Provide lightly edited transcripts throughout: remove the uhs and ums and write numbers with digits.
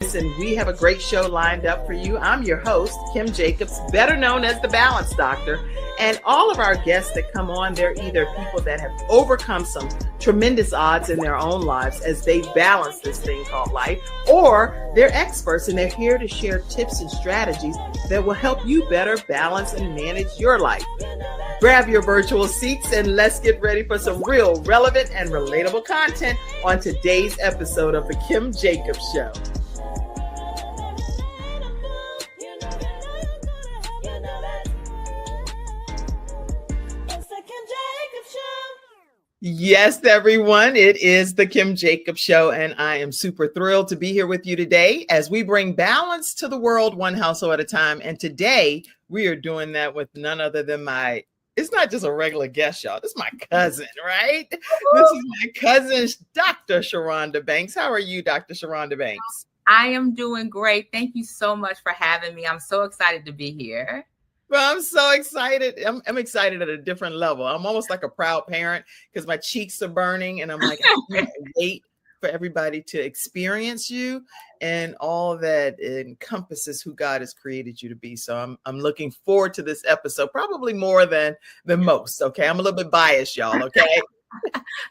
And we have a great show lined up for you. I'm your host, Kim Jacobs, better known as the Balance Doctor. And all of our guests that come on, they're either people that have overcome some tremendous odds in their own lives as they balance this thing called life, or they're experts and they're here to share tips and strategies that will help you better balance and manage your life. Grab your virtual seats and let's get ready for some real relevant and relatable content on today's episode of The Kim Jacobs Show. Yes, everyone, it is the Kim Jacobs Show, and I am super thrilled to be here with you today as we bring balance to the world one household at a time. And today we are doing that with none other than it's not just a regular guest, y'all. This is my cousin, right? This is my cousin, Dr. Sherronda Banks. How are you, Dr. Sherronda Banks? I am doing great. Thank you so much for having me. I'm so excited to be here. Well, I'm so excited. I'm excited at a different level. I'm almost like a proud parent because my cheeks are burning and I'm like, I can't wait for everybody to experience you and all that encompasses who God has created you to be. So I'm looking forward to this episode, probably more than most. Okay. I'm a little bit biased, y'all. Okay.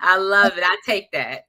I love it. I take that.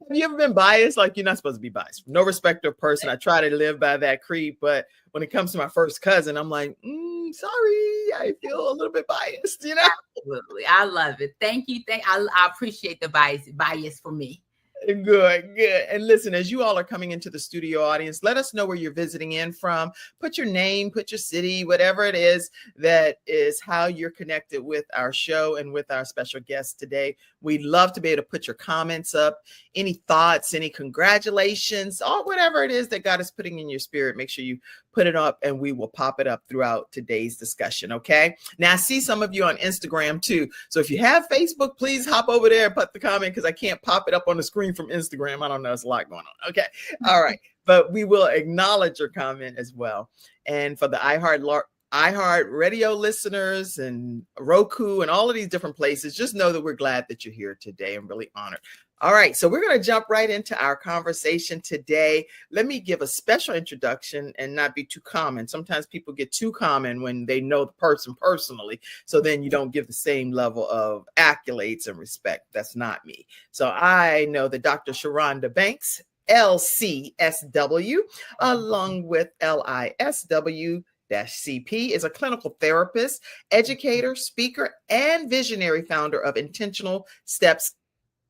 Have you ever been biased? Like, you're not supposed to be biased. No respect of person. I try to live by that creed, but when it comes to my first cousin, I'm like, sorry, I feel a little bit biased, you know? Absolutely. I love it. Thank you. I appreciate the bias for me. Good. And listen, as you all are coming into the studio audience, let us know where you're visiting in from. Put your name, put your city, whatever it is that is how you're connected with our show and with our special guest today. We'd love to be able to put your comments up, any thoughts, any congratulations, or whatever it is that God is putting in your spirit. Make sure you put it up and we will pop it up throughout today's discussion. Okay. Now I see some of you on Instagram too. So if you have Facebook, please hop over there and put the comment because I can't pop it up on the screen from Instagram. I don't know. There's a lot going on. Okay. All right. But we will acknowledge your comment as well. And for the iHeart radio listeners and Roku and all of these different places, just know that we're glad that you're here today and really honored. All right, so we're going to jump right into our conversation today. Let me give a special introduction and not be too common. Sometimes people get too common when they know the person personally, so then you don't give the same level of accolades and respect. That's not me. So I know that Dr. Sherronda Banks, LCSW, along with LISW, CP, is a clinical therapist, educator, speaker, and visionary founder of Intentional Steps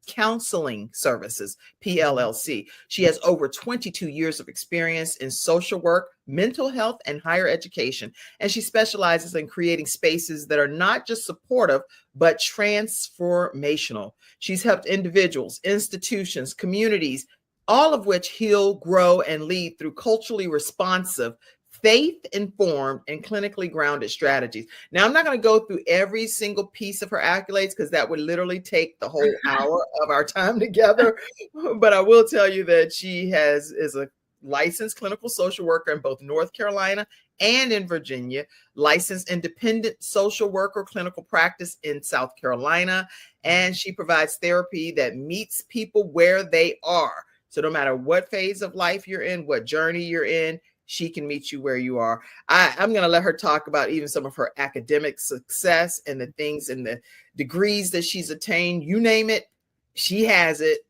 Counseling Services, PLLC. She has over 22 years of experience in social work, mental health, and higher education. And she specializes in creating spaces that are not just supportive, but transformational. She's helped individuals, institutions, communities, all of which heal, grow, and lead through culturally responsive, faith-informed, and clinically grounded strategies. Now, I'm not going to go through every single piece of her accolades because that would literally take the whole hour of our time together. But I will tell you that she is a licensed clinical social worker in both North Carolina and in Virginia, licensed independent social worker clinical practice in South Carolina, and she provides therapy that meets people where they are. So no matter what phase of life you're in, what journey you're in, she can meet you where you are. I'm going to let her talk about even some of her academic success and the things and the degrees that she's attained. You name it, she has it.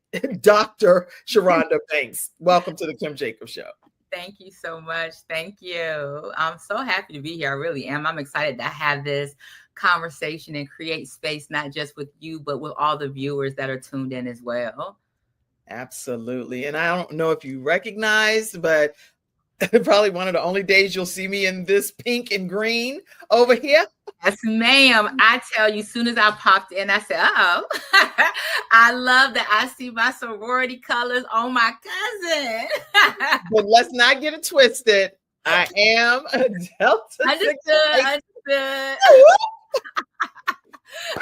Dr. Sherronda Banks, welcome to the Kim Jacobs Show. Thank you so much. Thank you. I'm so happy to be here. I really am. I'm excited to have this conversation and create space, not just with you, but with all the viewers that are tuned in as well. Absolutely. And I don't know if you recognize, but probably one of the only days you'll see me in this pink and green over here. Yes, ma'am. I tell you, as soon as I popped in, I said, uh-oh. I love that I see my sorority colors on my cousin. But let's not get it twisted. I am a Delta. Understood.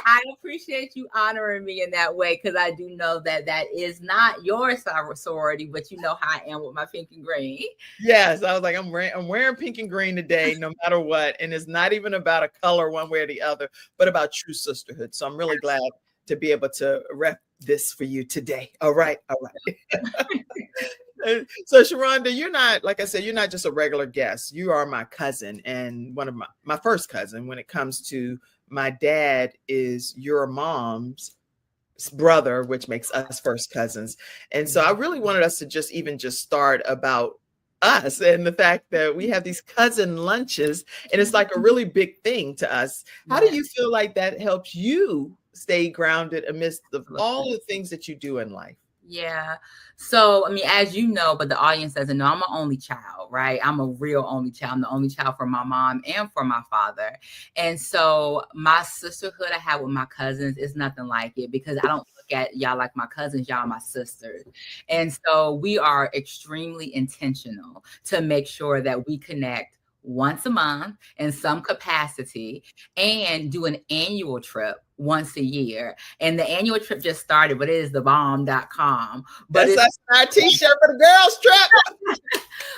I appreciate you honoring me in that way because I do know that is not your sorority, but you know how I am with my pink and green. Yes, I was like, I'm wearing pink and green today, no matter what. And it's not even about a color one way or the other, but about true sisterhood. So I'm really glad to be able to rep this for you today. All right. So Sherronda, you're not, like I said, you're not just a regular guest. You are my cousin, and one of my first cousin when it comes to my dad is your mom's brother, which makes us first cousins. And so I really wanted us to just start about us and the fact that we have these cousin lunches, and it's like a really big thing to us. How do you feel like that helps you stay grounded amidst all the things that you do in life? Yeah. So, I mean, as you know, but the audience doesn't know, I'm an only child, right? I'm a real only child. I'm the only child for my mom and for my father. And so my sisterhood I have with my cousins is nothing like it, because I don't look at y'all like my cousins, y'all are my sisters. And so we are extremely intentional to make sure that we connect once a month in some capacity and do an annual trip once a year. And the annual trip just started, but it is thebomb.com. But that's our t-shirt for the girls trip.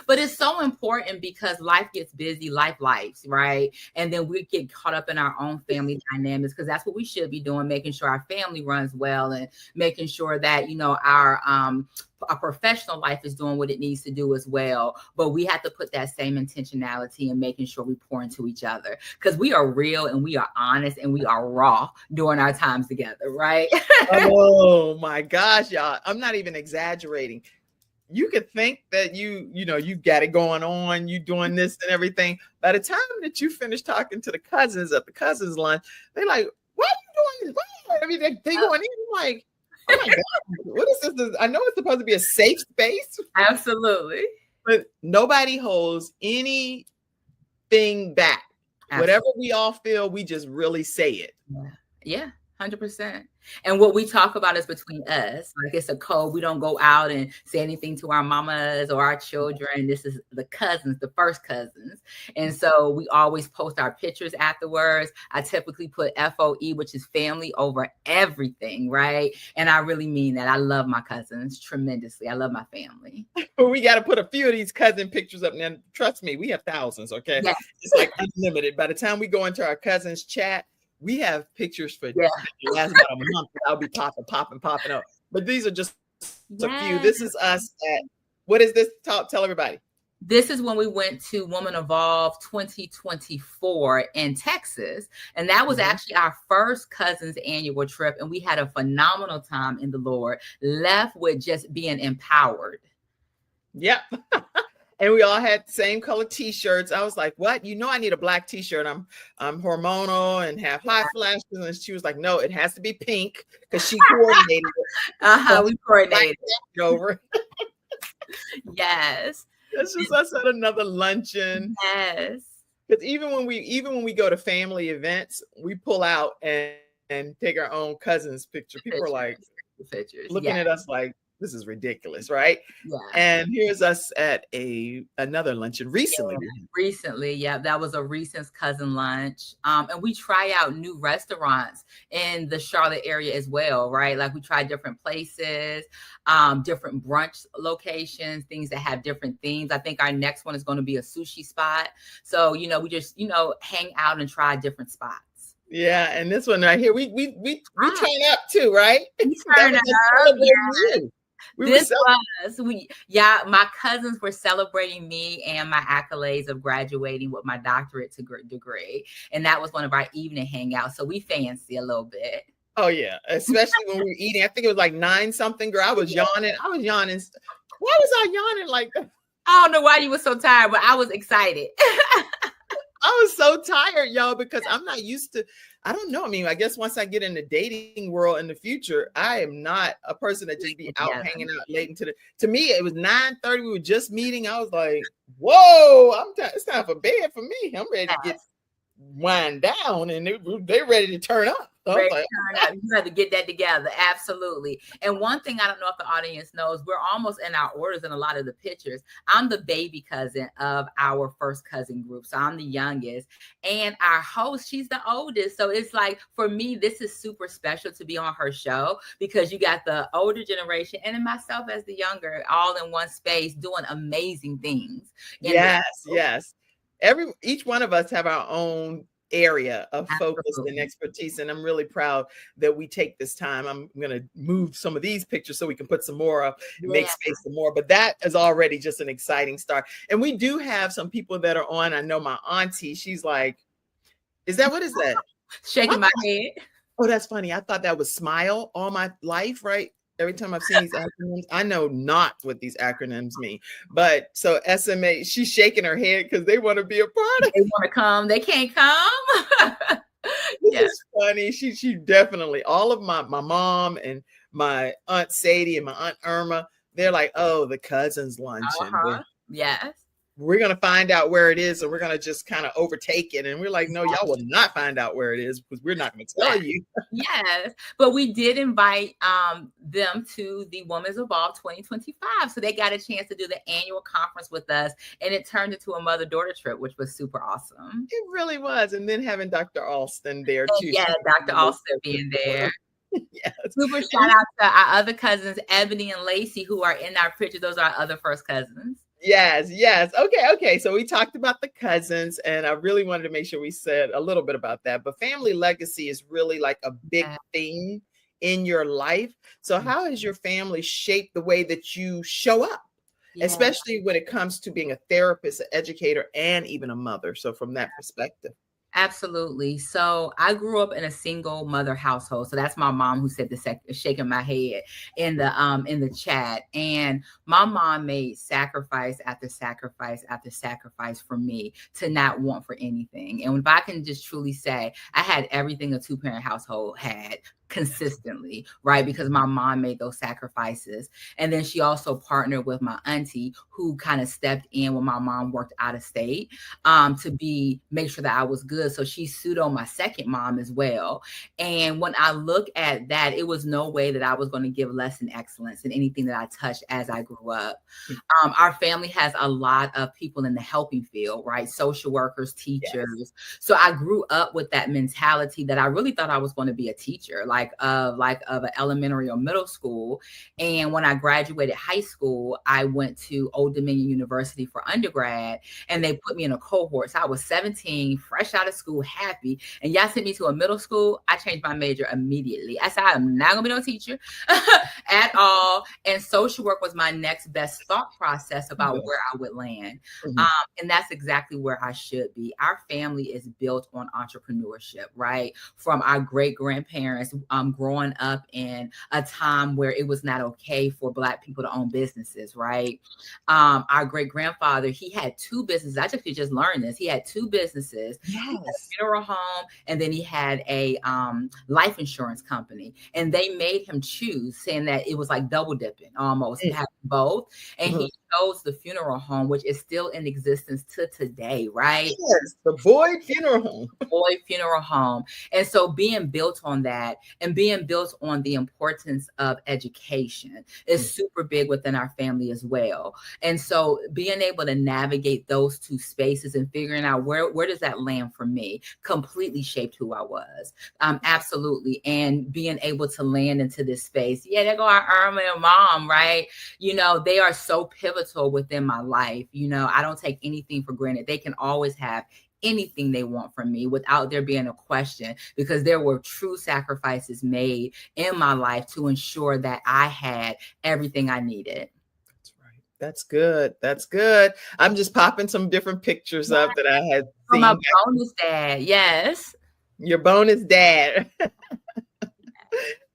But it's so important because life gets busy, lives, right? And then we get caught up in our own family dynamics, because that's what we should be doing, making sure our family runs well and making sure that, you know, our professional life is doing what it needs to do as well. But we have to put that same intentionality in making sure we pour into each other, because we are real and we are honest and we are raw during our times together, right? Oh my gosh, y'all. I'm not even exaggerating. You could think that you've got it going on, you doing this and everything. By the time that you finish talking to the cousins at the cousins lunch, they're like, "Why are you doing this?" I mean, they going in. I'm like, "Oh my God, what is this? I know it's supposed to be a safe space." Absolutely. But nobody holds anything back. Absolutely. Whatever we all feel, we just really say it. Yeah. 100%. And what we talk about is between us. Like, it's a code. We don't go out and say anything to our mamas or our children. This is the cousins, the first cousins. And so we always post our pictures afterwards. I typically put FOE, which is family, over everything, right? And I really mean that. I love my cousins tremendously. I love my family. We got to put a few of these cousin pictures up. Now, trust me, we have thousands, okay? Yes. It's like unlimited. By the time we go into our cousins chat, we have pictures for the last about a month. I'll be popping up. But these are just a few. This is us at, what is this? Tell everybody. This is when we went to Woman Evolve 2024 in Texas. And that was actually our first cousins annual trip. And we had a phenomenal time in the Lord, left with just being empowered. Yep. And we all had the same color t-shirts. I was like, what? You know, I need a black t-shirt. I'm hormonal and have high flashes. And she was like, no, it has to be pink, because she coordinated it. We coordinated over. Yes. That's just us at another luncheon. Yes. Because even when we go to family events, we pull out and take our own cousin's picture. People are like looking at us like, this is ridiculous, right? Yeah. And here's us at another luncheon recently. Yeah, that was a recent cousin lunch. And we try out new restaurants in the Charlotte area as well, right? Like, we try different places, different brunch locations, things that have different themes. I think our next one is going to be a sushi spot. So, you know, we just, hang out and try different spots. Yeah, and this one right here, we turn up too, right? We turn up. My cousins were celebrating me and my accolades of graduating with my doctorate degree. And that was one of our evening hangouts. So we fancy a little bit. Oh yeah. Especially when we were eating. I think it was like 9 something, girl. I was yawning. Why was I yawning like that? I don't know why you were so tired, but I was excited. I was so tired, y'all, because I'm not used to, I don't know. I mean, I guess once I get in the dating world in the future, I am not a person that just be out hanging out late into to me, it was 9:30. We were just meeting. I was like, whoa, it's time for bed for me. I'm ready to get wind down, and they're ready to turn up. So you have to get that together. Absolutely. And one thing I don't know if the audience knows, we're almost in our orders in a lot of the pictures. I'm the baby cousin of our first cousin group. So I'm the youngest, and our host, she's the oldest. So it's like, for me, this is super special to be on her show, because you got the older generation and then myself as the younger, all in one space doing amazing things. Yes. Each one of us have our own area of focus and Absolutely. expertise. And I'm really proud that we take this time. I'm going to move some of these pictures so we can put some more up and make Yeah. space for more. But that is already just an exciting start. And we do have some people that are on. I know my auntie, she's like, what is that? Shaking my head. Oh, that's funny. I thought that was SMILE all my life, right? Every time I've seen these acronyms, I know not what these acronyms mean. But so SMA, she's shaking her head because they want to be a part of They want to come. They can't come. this. Yeah. Is funny. She definitely, all of my mom and my Aunt Sadie and my Aunt Irma, they're like, oh, the cousins luncheon. Yes. We're going to find out where it is, and we're going to just kind of overtake it. And we're like, no, y'all will not find out where it is because we're not going to tell you. Yes, but we did invite them to the Women's Evolve 2025. So they got a chance to do the annual conference with us, and it turned into a mother-daughter trip, which was super awesome. It really was. And then having Dr. Alston there too. Yeah, Dr. Alston being there. Yes. Super shout out to our other cousins, Ebony and Lacey, who are in our picture. Those are our other first cousins. Yes. Okay. So we talked about the cousins, and I really wanted to make sure we said a little bit about that. But family legacy is really like a big thing in your life. So how has your family shaped the way that you show up, especially when it comes to being a therapist, an educator, and even a mother? So from that perspective. Absolutely. So I grew up in a single mother household. So that's my mom who said shaking my head in the chat. And my mom made sacrifice after sacrifice after sacrifice for me to not want for anything. And if I can just truly say, I had everything a two-parent household had consistently, right? Because my mom made those sacrifices. And then she also partnered with my auntie who kind of stepped in when my mom worked out of state to make sure that I was good. So she pseudo my second mom as well. And when I look at that, it was no way that I was going to give less in excellence in anything that I touched as I grew up. Our family has a lot of people in the helping field, right? Social workers, teachers. Yes. So I grew up with that mentality that I really thought I was going to be a teacher, like of an elementary or middle school. And when I graduated high school, I went to Old Dominion University for undergrad, and they put me in a cohort. So I was 17, fresh out of school, happy. And y'all sent me to a middle school. I changed my major immediately. I said, I'm not gonna be no teacher at all. And social work was my next best thought process about where I would land. And that's exactly where I should be. Our family is built on entrepreneurship, right? From our great-grandparents growing up in a time where it was not okay for Black people to own businesses, right? Our great-grandfather, he had two businesses. I actually just learned this. He had two businesses. Yes. He had a funeral home, and then he had a life insurance company. And they made him choose, saying that it was like double dipping almost, having both. And he chose the funeral home, which is still in existence to today, right? Yes, the Boyd Funeral Home. Boyd Funeral Home. And so being built on that and being built on the importance of education is super big within our family as well. And so being able to navigate those two spaces and figuring out where does that land for me completely shaped who I was. Absolutely. And being able to land into this space. Yeah, there go our Irma and mom, right? You know, they are so pivotal within my life. You know, I don't take anything for granted. They can always have anything they want from me without there being a question, because there were true sacrifices made in my life to ensure that I had everything I needed. That's right. That's good. That's good. I'm just popping some different pictures up that I had seen. My bonus dad. Yes. Your bonus dad.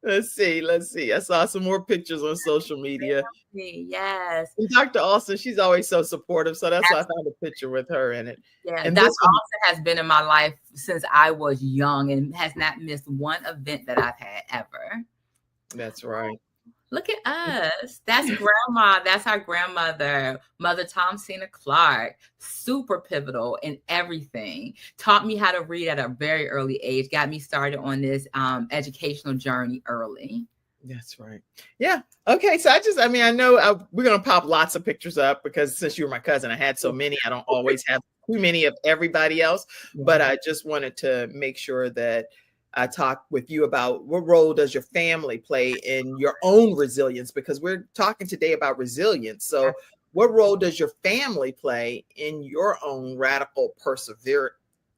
Let's see. I saw some more pictures on social media. Yes. And Dr. Alston, she's always so supportive. So that's why I found a picture with her in it. Yeah, and Dr. Alston has been in my life since I was young and has not missed one event that I've had ever. That's right. Look at us. That's grandma. That's our grandmother, Mother Thomasina Clark. Super pivotal in everything. Taught me how to read at a very early age. Got me started on this educational journey early. That's right. Yeah. Okay. So I know we're going to pop lots of pictures up because since you were my cousin, I had so many. I don't always have too many of everybody else, but I just wanted to make sure that I talk with you about what role does your family play in your own resilience, because we're talking today about resilience. So what role does your family play in your own radical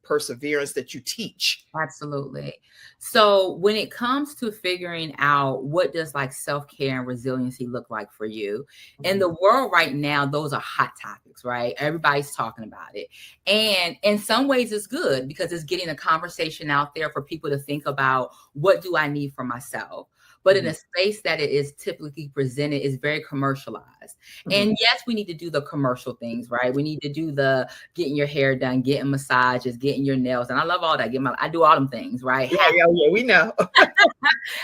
perseverance that you teach. Absolutely. So when it comes to figuring out what does like self-care and resiliency look like for you in the world right now, those are hot topics, right? Everybody's talking about it. And in some ways it's good because it's getting a conversation out there for people to think about what do I need for myself. But in a space that it is typically presented is very commercialized. And yes, we need to do the commercial things, right? We need to do the getting your hair done, getting massages, getting your nails. And I love all that. I do all them things, right? Yeah, we know.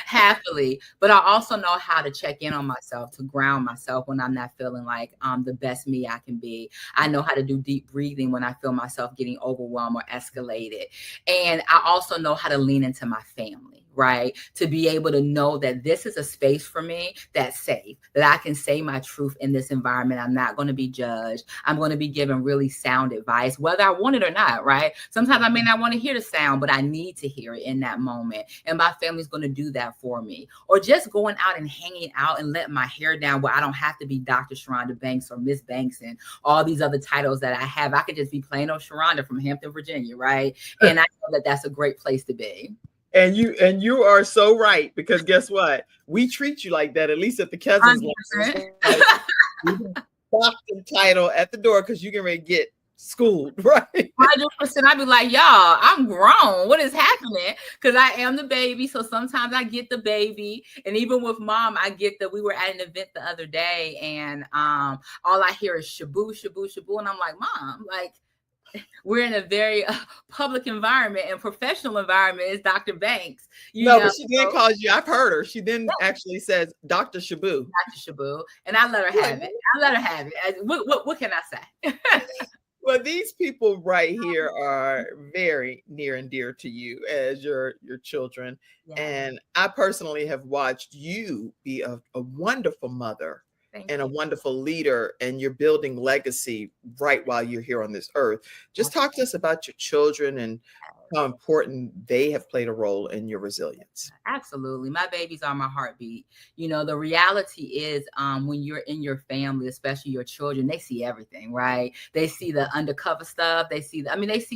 Happily. But I also know how to check in on myself, to ground myself when I'm not feeling like the best me I can be. I know how to do deep breathing when I feel myself getting overwhelmed or escalated. And I also know how to lean into my family, right? To be able to know that this is a space for me that's safe, that I can say my truth in this environment. I'm not going to be judged. I'm going to be given really sound advice, whether I want it or not, right? Sometimes I may not want to hear the sound, but I need to hear it in that moment. And my family's going to do that for me. Or just going out and hanging out and letting my hair down where I don't have to be Dr. Sherronda Banks or Miss Banks and all these other titles that I have. I could just be plain old Sherronda from Hampton, Virginia, right? And I know that that's a great place to be. And you are so right, because guess what? We treat you like that, at least at the cousins. Like, doctor title at the door because you can ready to get schooled, right? 100%. I'd be like, y'all, I'm grown. What is happening? Because I am the baby. So sometimes I get the baby. And even with mom, I get we were at an event the other day and all I hear is shabu, shabu, shabu. And I'm like, Mom, like, we're in a very public environment and professional environment is Dr. Banks. But she then calls you. I've heard her. She then actually says Dr. Shabu. Dr. Shabu. And I let her have it. What can I say? Well, these people right here are very near and dear to you as your children. Yeah. And I personally have watched you be a wonderful mother. And a wonderful leader, and you're building legacy right while you're here on this earth. Just talk to us about your children and how important they have played a role in your resilience. Absolutely. My babies are my heartbeat. The reality is when you're in your family, especially your children, they see everything, right? They see the undercover stuff. They see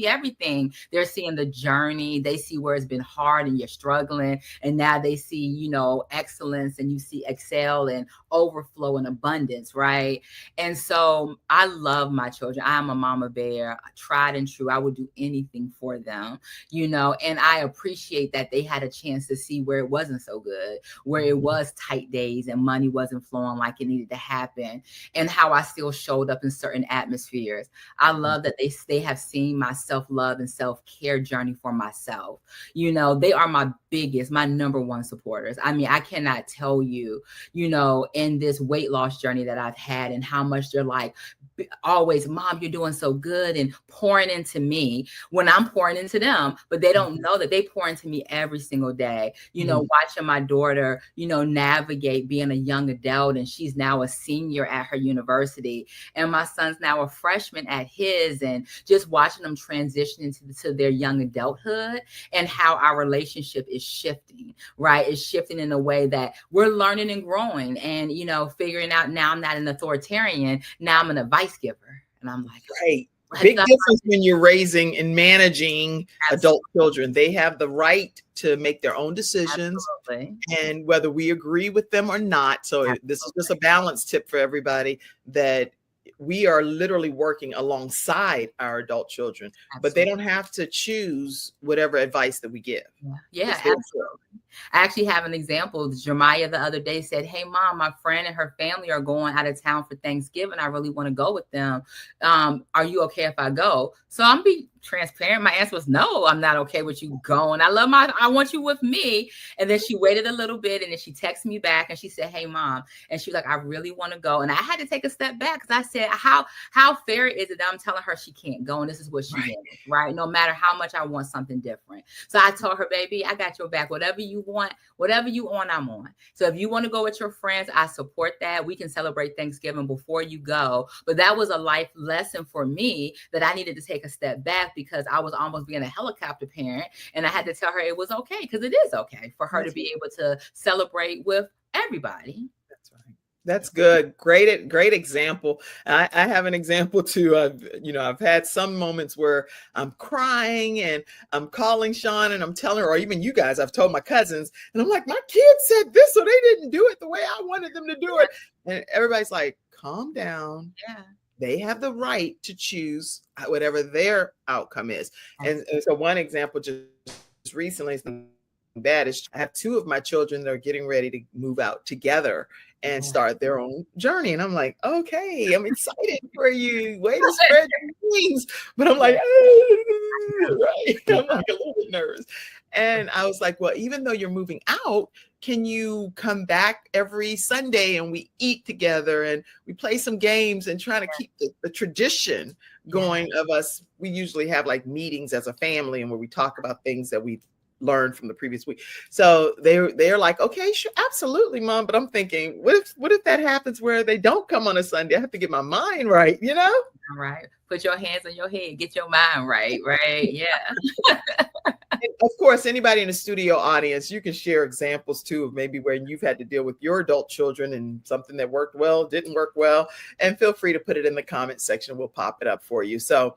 everything. They're seeing the journey. They see where it's been hard and you're struggling. And now they see, excellence, and you see excel and overflow and abundance, right? And so I love my children. I'm a mama bear, tried and true. I would do anything for them. And I appreciate that they had a chance to see where it wasn't so good, where it was tight days and money wasn't flowing like it needed to happen, and how I still showed up in certain atmospheres. I love that they have seen my self-love and self-care journey for myself. They are my number one supporters. I mean, I cannot tell you, in this weight loss journey that I've had and how much they're like, always, Mom, you're doing so good, and pouring into me when I'm pouring into them, but they don't know that they pour into me every single day. Watching my daughter, navigate being a young adult, and she's now a senior at her university, and my son's now a freshman at his, and just watching them transition into their young adulthood and how our relationship is shifting, right? It's shifting in a way that we're learning and growing and, figuring out now I'm not an authoritarian. Now I'm an advice giver. And I'm like, right. Big difference when you're raising and managing adult children. They have the right to make their own decisions. Absolutely. And whether we agree with them or not. So Absolutely. This is just a balance tip for everybody, that we are literally working alongside our adult children, Absolutely. But they don't have to choose whatever advice that we give. Yeah, absolutely. I actually have an example. Jeremiah the other day said, hey, Mom, my friend and her family are going out of town for Thanksgiving. I really want to go with them. Are you okay if I go? So I'm being transparent. My answer was, no, I'm not okay with you going. I want you with me. And then she waited a little bit, and then she texted me back and she said, hey, Mom. And she was like, I really want to go. And I had to take a step back because I said, how fair is it that I'm telling her she can't go? And this is what she wants, right? No matter how much I want something different. So I told her, baby, I got your back. Whatever you want, whatever you on, I'm on. So if you want to go with your friends, I support that. We can celebrate Thanksgiving before you go. But that was a life lesson for me that I needed to take a step back, because I was almost being a helicopter parent, and I had to tell her it was okay, because it is okay for her to be able to celebrate with everybody. That's good. Great example. I have an example too. I've had some moments where I'm crying and I'm calling Sean and I'm telling her, or even you guys, I've told my cousins, and I'm like, my kids said this, so they didn't do it the way I wanted them to do it. And everybody's like, calm down. Yeah. They have the right to choose whatever their outcome is. And so one example just recently is bad is I have two of my children that are getting ready to move out together and start their own journey. And I'm like, okay, I'm excited for you. Way to spread your wings. But I'm like, right. I'm like a little bit nervous. And I was like, well, even though you're moving out, can you come back every Sunday and we eat together and we play some games and try to keep the tradition going of us. We usually have like meetings as a family and where we talk about things that we learned from the previous week. So they're like, okay, sure, absolutely, Mom. But I'm thinking, what if that happens where they don't come on a Sunday? I have to get my mind right, you know? All right. Put your hands on your head, get your mind right, right? Yeah. And of course, anybody in the studio audience, you can share examples too of maybe where you've had to deal with your adult children and something that worked well, didn't work well. And feel free to put it in the comment section. We'll pop it up for you. So,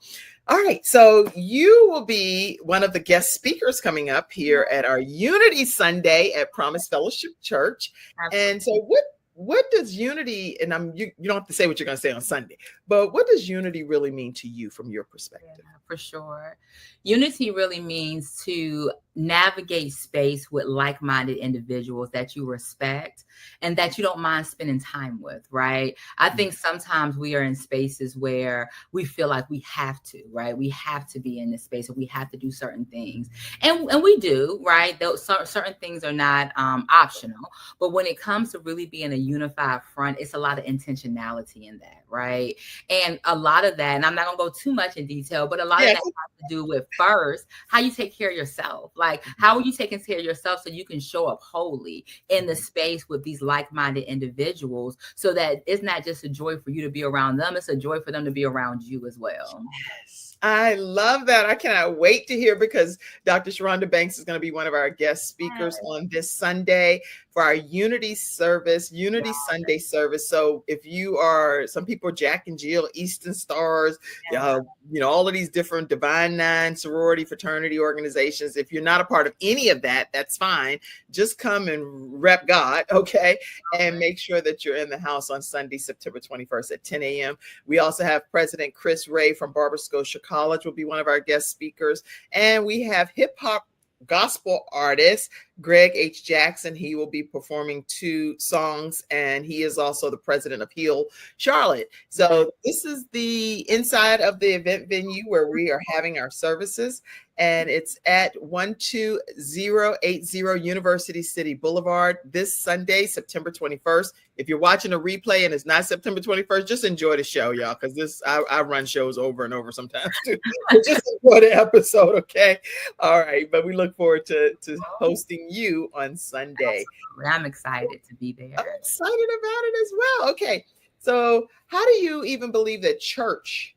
all right. So you will be one of the guest speakers coming up here at our Unity Sunday at Promise Fellowship Church. Absolutely. And so what does unity, and you don't have to say what you're going to say on Sunday, but what does unity really mean to you from your perspective? Yeah, for sure. Unity really means to navigate space with like-minded individuals that you respect and that you don't mind spending time with, right? I think sometimes we are in spaces where we feel like we have to, right? We have to be in this space and we have to do certain things. And we do, right? Those certain things are not optional. But when it comes to really being a unified front, it's a lot of intentionality in that, right? And a lot of that, and I'm not going to go too much in detail, but a lot of that has to do with first, how you take care of yourself. Like, how are you taking care of yourself so you can show up wholly in the space with these like-minded individuals so that it's not just a joy for you to be around them, it's a joy for them to be around you as well. Yes. I love that. I cannot wait to hear because Dr. Sherronda Banks is going to be one of our guest speakers on this Sunday for our Unity Sunday service. So if you are, some people are Jack and Jill, Eastern Stars, all of these different Divine Nine sorority fraternity organizations. If you're not a part of any of that, that's fine. Just come and rep God, okay? And make sure that you're in the house on Sunday, September 21st at 10 a.m. We also have President Chris Ray from Barber Scotia College will be one of our guest speakers. And we have hip hop gospel artist Greg H. Jackson. He will be performing 2 songs, and he is also the president of Heal Charlotte. So this is the inside of the event venue where we are having our services, and it's at 12080 University City Boulevard this Sunday, September 21st. If you're watching a replay and it's not September 21st, just enjoy the show, y'all, because I run shows over and over sometimes too. Just enjoy the episode, okay? All right, but we look forward to hosting you on Sunday. Absolutely. I'm excited to be there. I'm excited about it as well. Okay, so how do you even believe that church,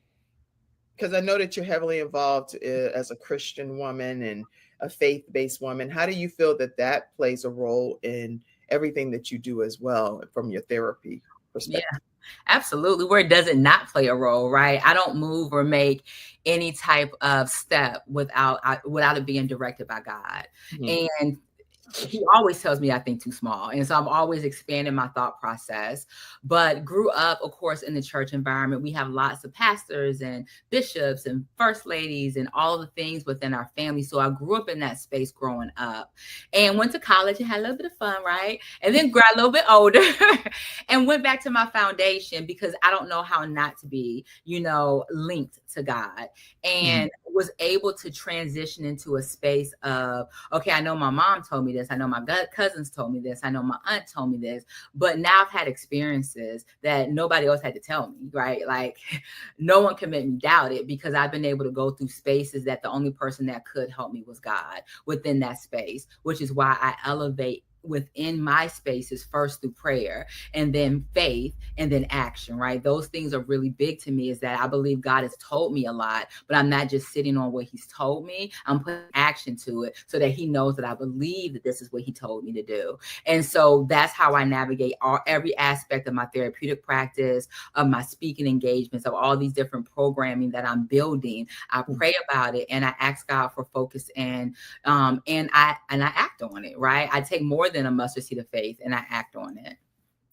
because I know that you're heavily involved as a Christian woman and a faith-based woman, how do you feel that plays a role in everything that you do as well from your therapy perspective? Yeah, absolutely. Where does it not play a role, right? I don't move or make any type of step without it being directed by God. Mm-hmm. And he always tells me I think too small. And so I'm always expanding my thought process, but grew up, of course, in the church environment. We have lots of pastors and bishops and first ladies and all the things within our family. So I grew up in that space growing up and went to college and had a little bit of fun, right? And then got a little bit older and went back to my foundation because I don't know how not to be, linked to God, and was able to transition into a space of, okay, I know my mom told me this. I know my cousins told me this. I know my aunt told me this, but now I've had experiences that nobody else had to tell me, right? Like no one can make me doubt it because I've been able to go through spaces that the only person that could help me was God within that space, which is why I elevate within my spaces first through prayer and then faith and then action, right? Those things are really big to me, is that I believe God has told me a lot, but I'm not just sitting on what he's told me. I'm putting action to it so that he knows that I believe that this is what he told me to do. And so that's how I navigate every aspect of my therapeutic practice, of my speaking engagements, of all these different programming that I'm building. I pray about it and I ask God for focus, and I act on it, right? I take more than a mustard seed of faith and I act on it.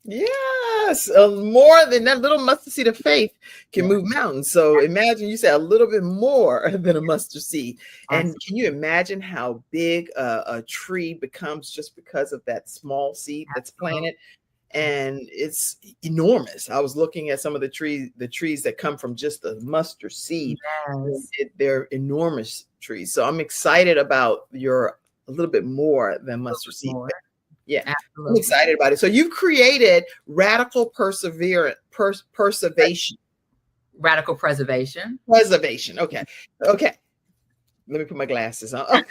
Yes, more than that little mustard seed of faith can move mountains. So imagine, you said a little bit more than a mustard seed. And can you imagine how big a tree becomes just because of that small seed that's planted? And it's enormous. I was looking at some of the trees that come from just the mustard seed. Yes. They're enormous trees. So I'm excited about your a little bit more than mustard seed. Yeah, absolutely. I'm excited about it. So you've created radical preservation. Radical preservation. Preservation. Okay. Let me put my glasses on.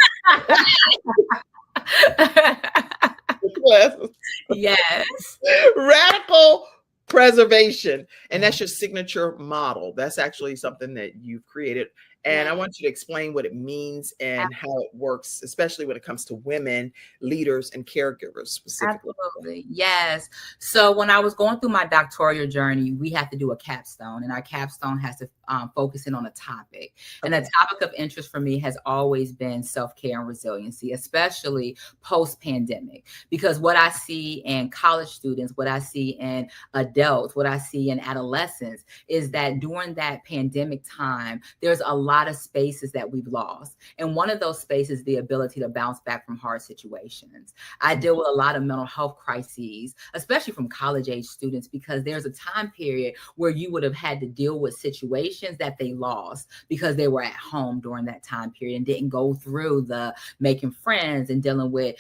Glasses. Yes. Radical preservation. And that's your signature model. That's actually something that you've created. And I want you to explain what it means and how it works, especially when it comes to women, leaders, and caregivers specifically. Absolutely. Yes. So when I was going through my doctoral journey, we have to do a capstone, and our capstone has to focus in on a topic. And the topic of interest for me has always been self-care and resiliency, especially post-pandemic, because what I see in college students, what I see in adults, what I see in adolescents is that during that pandemic time, there's a lot of spaces that we've lost. And one of those spaces is the ability to bounce back from hard situations. I deal with a lot of mental health crises, especially from college age students, because there's a time period where you would have had to deal with situations that they lost because they were at home during that time period and didn't go through the making friends and dealing with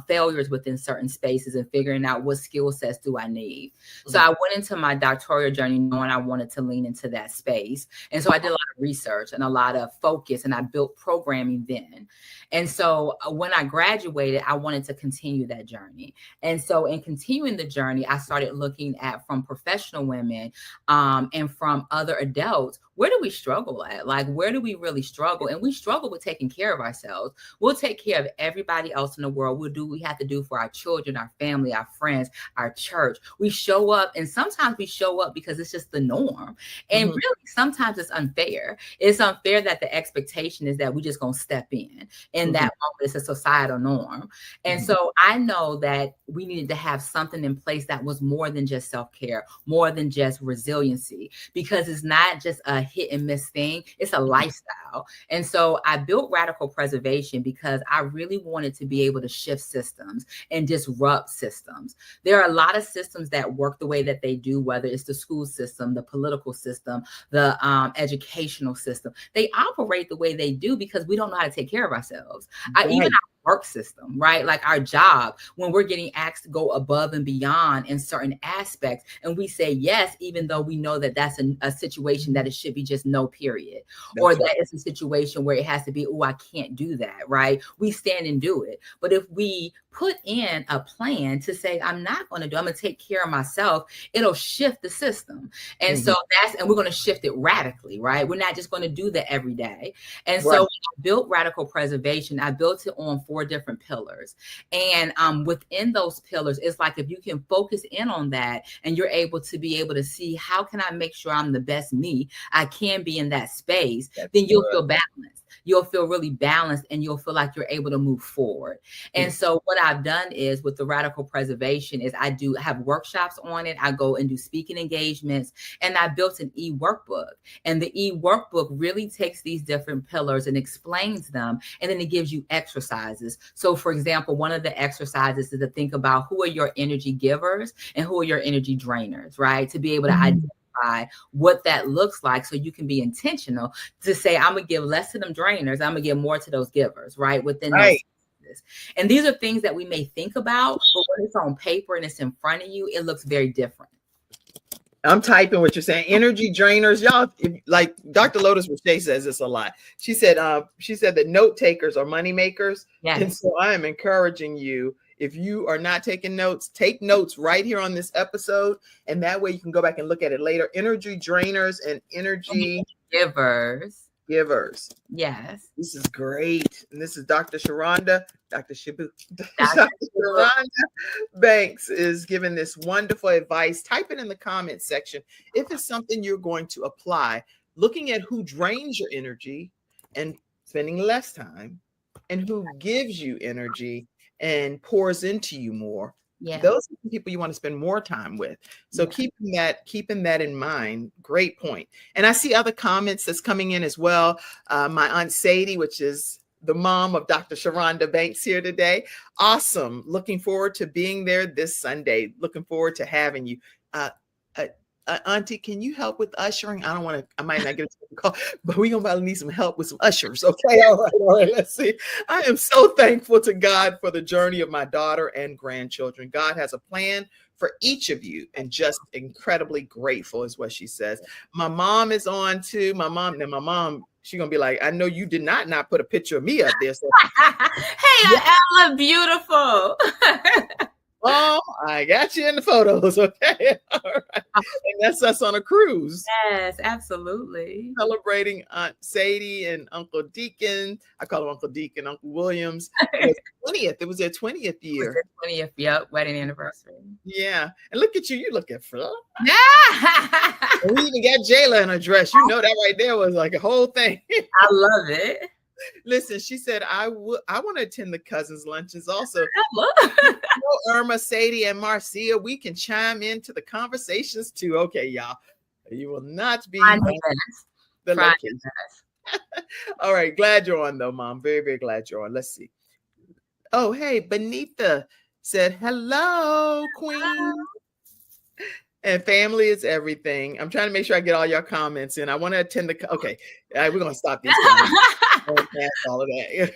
failures within certain spaces and figuring out what skill sets do I need. So I went into my doctoral journey knowing I wanted to lean into that space. And so I did a lot of research and a lot of focus, and I built programming then. And so when I graduated, I wanted to continue that journey. And so in continuing the journey, I started looking at, from professional women and from other adults, where do we struggle at? Like, where do we really struggle? And we struggle with taking care of ourselves. We'll take care of everybody else in the world. We'll do what we have to do for our children, our family, our friends, our church. We show up, and sometimes we show up because it's just the norm. And really, sometimes it's unfair. It's unfair that the expectation is that we just gonna step in. And that moment, it's a societal norm. And so I know that we needed to have something in place that was more than just self-care, more than just resiliency, because it's not just a hit and miss thing. It's a lifestyle. And so I built Radical Preservation because I really wanted to be able to shift systems and disrupt systems. There are a lot of systems that work the way that they do, whether it's the school system, the political system, the educational system. They operate the way they do because we don't know how to take care of ourselves. Even our work system, right? Like our job, when we're getting asked to go above and beyond in certain aspects, and we say yes, even though we know that that's a situation that it should be just no, period. Or that it's a situation where it has to be, oh, I can't do that, right? We stand and do it. But if we put in a plan to say, I'm not going to do, I'm going to take care of myself, it'll shift the system. And so and we're going to shift it radically, right? We're not just going to do that every day. And so when I built Radical Preservation, I built it on 4 different pillars. And within those pillars, it's like, if you can focus in on that and you're able to see, how can I make sure I'm the best me I can be in that space, then you'll feel balanced. You'll feel really balanced, and you'll feel like you're able to move forward. And so what I've done is, with the Radical Preservation, is I do have workshops on it. I go and do speaking engagements, and I built an e-workbook. And the e-workbook really takes these different pillars and explains them, and then it gives you exercises. So for example, one of the exercises is to think about who are your energy givers and who are your energy drainers, right? To be able to identify what that looks like, so you can be intentional to say, I'm gonna give less to them drainers, I'm gonna give more to those givers, right? Within those. And these are things that we may think about, but when it's on paper and it's in front of you, it looks very different. I'm typing what you're saying. Energy drainers, y'all. Like Dr. Lotus Richey says this a lot. She said that note takers are money makers. And so I am encouraging you, If you are not taking notes, take notes right here on this episode. And that way you can go back and look at it later. Energy drainers and energy givers. Yes. This is great. And this is Dr. Sherronda. Dr. Sherronda Banks is giving this wonderful advice. Type it in the comments section if it's something you're going to apply. Looking at who drains your energy and spending less time, and who gives you energy and pours into you more. Yeah. Those are the people you want to spend more time with. So keeping that in mind, great point. And I see other comments that's coming in as well. My Aunt Sadie, which is the mom of Dr. Sherronda Banks here today. Awesome. Looking forward to being there this Sunday. Looking forward to having you. Auntie, can you help with ushering? I might not get a call, but we're going to probably need some help with some ushers. Okay. All right. Let's see. I am so thankful to God for the journey of my daughter and grandchildren. God has a plan for each of you, and just incredibly grateful is what she says. My mom is on too. My mom, she's going to be like, I know you did not put a picture of me up there. So. Hey, I look beautiful. Oh, I got you in the photos. Okay. All right. And that's us on a cruise. Yes, absolutely. Celebrating Aunt Sadie and Uncle Deacon. I call him Uncle Deacon, Uncle Williams. It was their 20th year. It was their 20th, yep, wedding anniversary. Yeah. And look at you. You look at Phil. Yeah. And we even got Jayla in a dress. You know that right there was like a whole thing. I love it. Listen, she said, I want to attend the cousins' lunches also. Irma, Sadie, and Marcia, we can chime into the conversations too. Okay, y'all. You will not be the location. All right. Glad you're on, though, Mom. Very, very glad you're on. Let's see. Oh, hey, Benita said, hello, Queen. Hello. And family is everything. I'm trying to make sure I get all your comments in. I want to attend okay. All right, we're going to stop these all of that.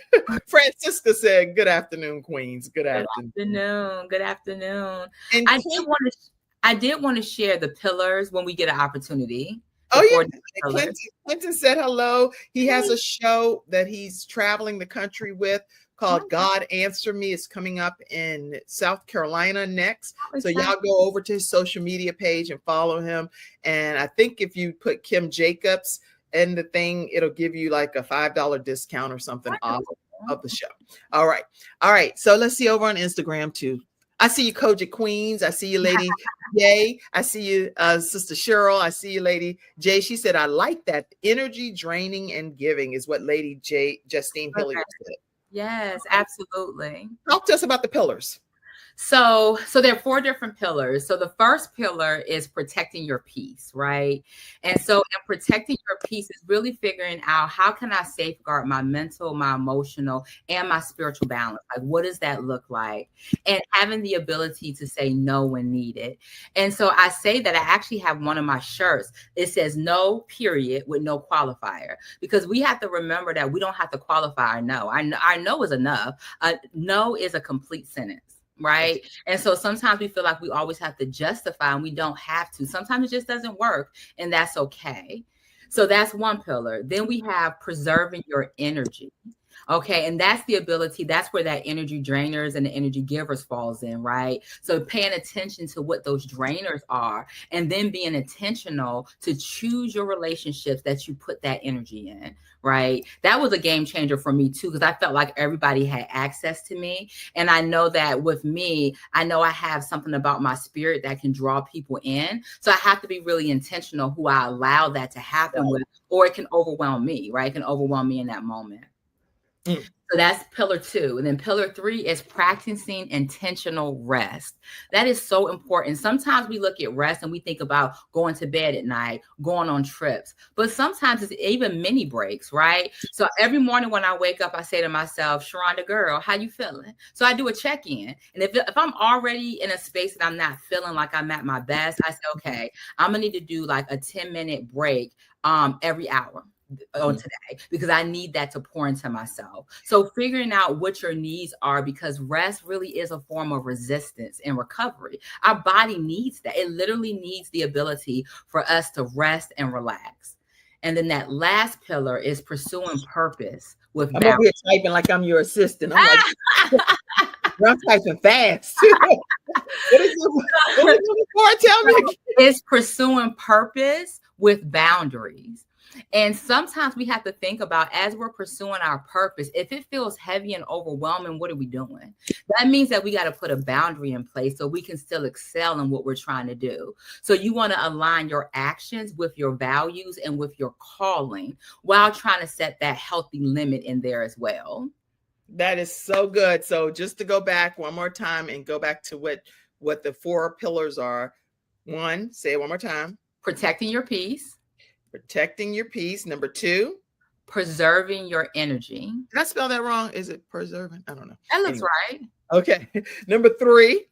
Francisca said, good afternoon, Queens. Good afternoon. Good afternoon. And I did want to share the pillars when we get an opportunity. Oh, yeah. Clinton said hello. He has a show that he's traveling the country with called God Answer Me. It's coming up in South Carolina next. So y'all go over to his social media page and follow him. And I think if you put Kim Jacobs in the thing, it'll give you like a $5 discount or something off of the show. All right. So let's see over on Instagram too. I see you, Kojic Queens. I see you, Lady Jay. I see you, Sister Cheryl. I see you, Lady Jay. She said, I like that. Energy draining and giving is what Lady Justine Hilliard said. Yes, absolutely. Talk to us about the pillars. So there are 4 different pillars. So the first pillar is protecting your peace, right? And so in protecting your peace is really figuring out how can I safeguard my mental, my emotional, and my spiritual balance? Like, what does that look like? And having the ability to say no when needed. And so I say that I actually have one of my shirts. It says no, period, with no qualifier, because we have to remember that we don't have to qualify our no. Our no is enough. No is a complete sentence. Right. And so sometimes we feel like we always have to justify, and we don't have to. Sometimes it just doesn't work, and that's okay. So that's one pillar. Then we have preserving your energy. Okay. And that's the ability. That's where that energy drainers and the energy givers falls in. Right. So paying attention to what those drainers are, and then being intentional to choose your relationships that you put that energy in. Right. That was a game changer for me too, because I felt like everybody had access to me. And I know that with me, I know I have something about my spirit that can draw people in. So I have to be really intentional who I allow that to happen with, or it can overwhelm me. Right. It can overwhelm me in that moment. So that's pillar 2. And then pillar 3 is practicing intentional rest. That is so important. Sometimes we look at rest and we think about going to bed at night, going on trips, but sometimes it's even mini breaks, right? So every morning when I wake up, I say to myself, Sherronda girl, how you feeling? So I do a check-in. And if I'm already in a space that I'm not feeling like I'm at my best, I say, okay, I'm gonna need to do like a 10-minute break every hour on today, because I need that to pour into myself. So figuring out what your needs are, because rest really is a form of resistance and recovery. Our body needs that. It literally needs the ability for us to rest and relax. And then that last pillar is pursuing purpose with I'm over here typing like I'm your assistant. I'm like I'm typing fast. What is it? What is it for? Tell me again. It's pursuing purpose with boundaries. And sometimes we have to think about, as we're pursuing our purpose, if it feels heavy and overwhelming, what are we doing? That means that we got to put a boundary in place so we can still excel in what we're trying to do. So you want to align your actions with your values and with your calling while trying to set that healthy limit in there as well. That is so good. So just to go back one more time and go back to what the 4 pillars are. 1, say it one more time. Protecting your peace. Protecting your peace. Number 2. Preserving your energy. Did I spell that wrong? Is it preserving? I don't know. That looks right. Okay. Number 3.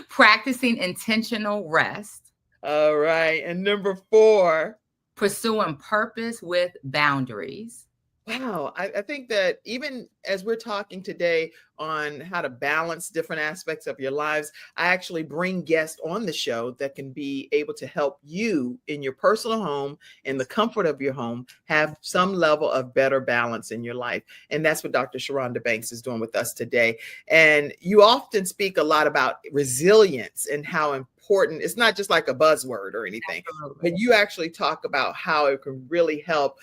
Practicing intentional rest. All right. And number 4. Pursuing purpose with boundaries. Wow. I think that even as we're talking today on how to balance different aspects of your lives, I actually bring guests on the show that can be able to help you in your personal home, in the comfort of your home, have some level of better balance in your life. And that's what Dr. Sherronda Banks is doing with us today. And you often speak a lot about resilience and how important, it's not just like a buzzword or anything, Absolutely. but you actually talk about how it can really help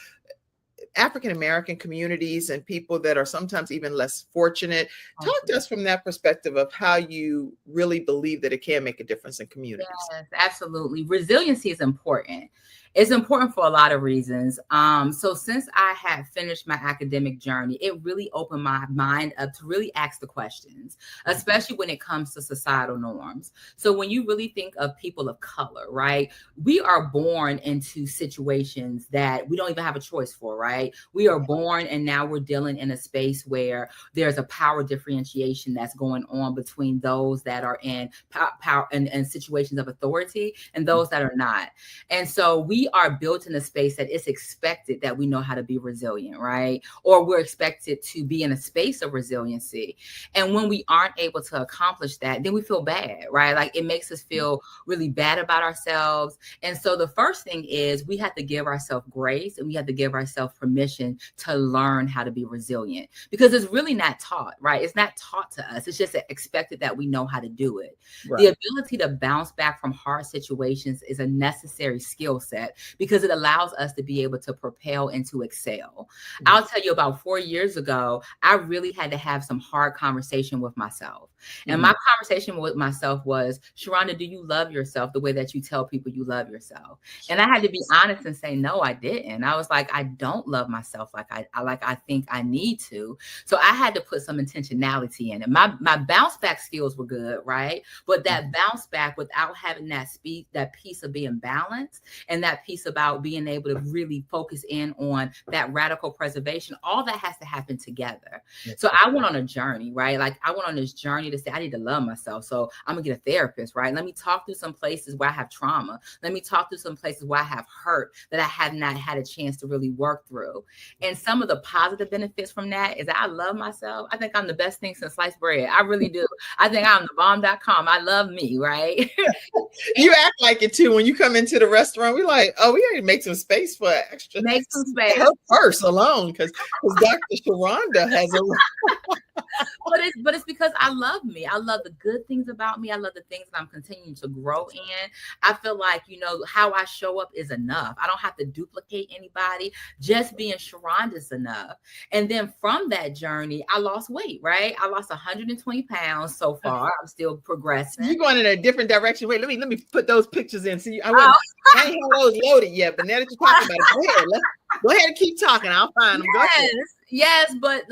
African-American communities and people that are sometimes even less fortunate. Talk to us from that perspective of how you really believe that it can make a difference in communities. Yes, absolutely. Resiliency is important. It's important for a lot of reasons. So since I had finished my academic journey, it really opened my mind up to really ask the questions, especially when it comes to societal norms. So when you really think of people of color, right, we are born into situations that we don't even have a choice for, right? We are born and now we're dealing in a space where there's a power differentiation that's going on between those that are in power and situations of authority and those that are not. And so we are built in a space that it's expected that we know how to be resilient, right? Or we're expected to be in a space of resiliency. And when we aren't able to accomplish that, then we feel bad, right? Like it makes us feel really bad about ourselves. And so the first thing is we have to give ourselves grace and we have to give ourselves permission to learn how to be resilient, because it's really not taught, right? It's not taught to us. It's just expected that we know how to do it. Right. The ability to bounce back from hard situations is a necessary skill set, because it allows us to be able to propel and to excel. Mm-hmm. I'll tell you, about 4 years ago, I really had to have some hard conversation with myself. Mm-hmm. And my conversation with myself was, Sherronda, do you love yourself the way that you tell people you love yourself? And I had to be honest and say, no, I didn't. I was like, I don't love myself like I think I need to. So I had to put some intentionality in it. My bounce back skills were good, right? But that bounce back without having that piece of being balanced and that piece about being able to really focus in on that radical preservation, all that has to happen together. So I went on a journey, right? Like I went on this journey to say, I need to love myself. So I'm gonna get a therapist, right? Let me talk through some places where I have trauma. Let me talk through some places where I have hurt that I have not had a chance to really work through. And some of the positive benefits from that is that I love myself. I think I'm the best thing since sliced bread. I really do. I think I'm the bomb.com. I love me, right? You act like it too. When you come into the restaurant, we're like, oh, we gotta make some space for extra. Make some space. Her purse alone, because Dr. Sherronda has a but it's because I love me. I love the good things about me. I love the things that I'm continuing to grow in. I feel like, how I show up is enough. I don't have to duplicate anybody. Just being Sherronda is enough. And then from that journey, I lost weight, right? I lost 120 pounds so far. I'm still progressing. You're going in a different direction. Wait, let me put those pictures in. See, I ain't had those loaded yet, but now that you're talking about it, go ahead and keep talking. I'll find them. Yes, but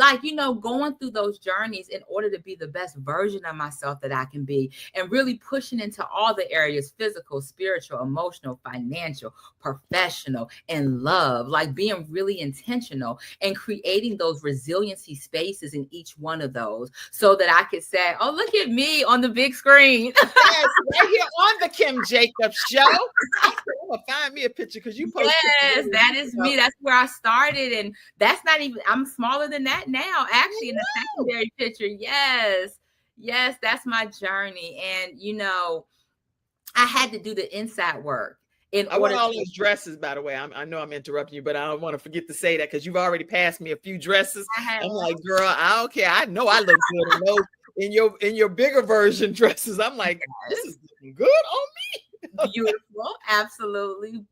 going through those journeys in order to be the best version of myself that I can be, and really pushing into all the areas: physical, spiritual, emotional, financial, professional, and love, like being really intentional and creating those resiliency spaces in each one of those so that I could say, oh, look at me on the big screen. Yes, right here on the Kim Jacobs Show. I'm going to find me a picture because you posted. Yes, that is me. That's where I started. And that's not even, I'm smaller than that now, actually, in the secondary picture. Yes, that's my journey. And, I had to do the inside work. I want all those dresses, by the way. I know I'm interrupting you, but I don't want to forget to say that because you've already passed me a few dresses. I'm like, girl, I don't care. I know I look good in those. in your bigger version dresses. I'm like, this is looking good on me. Beautiful, absolutely,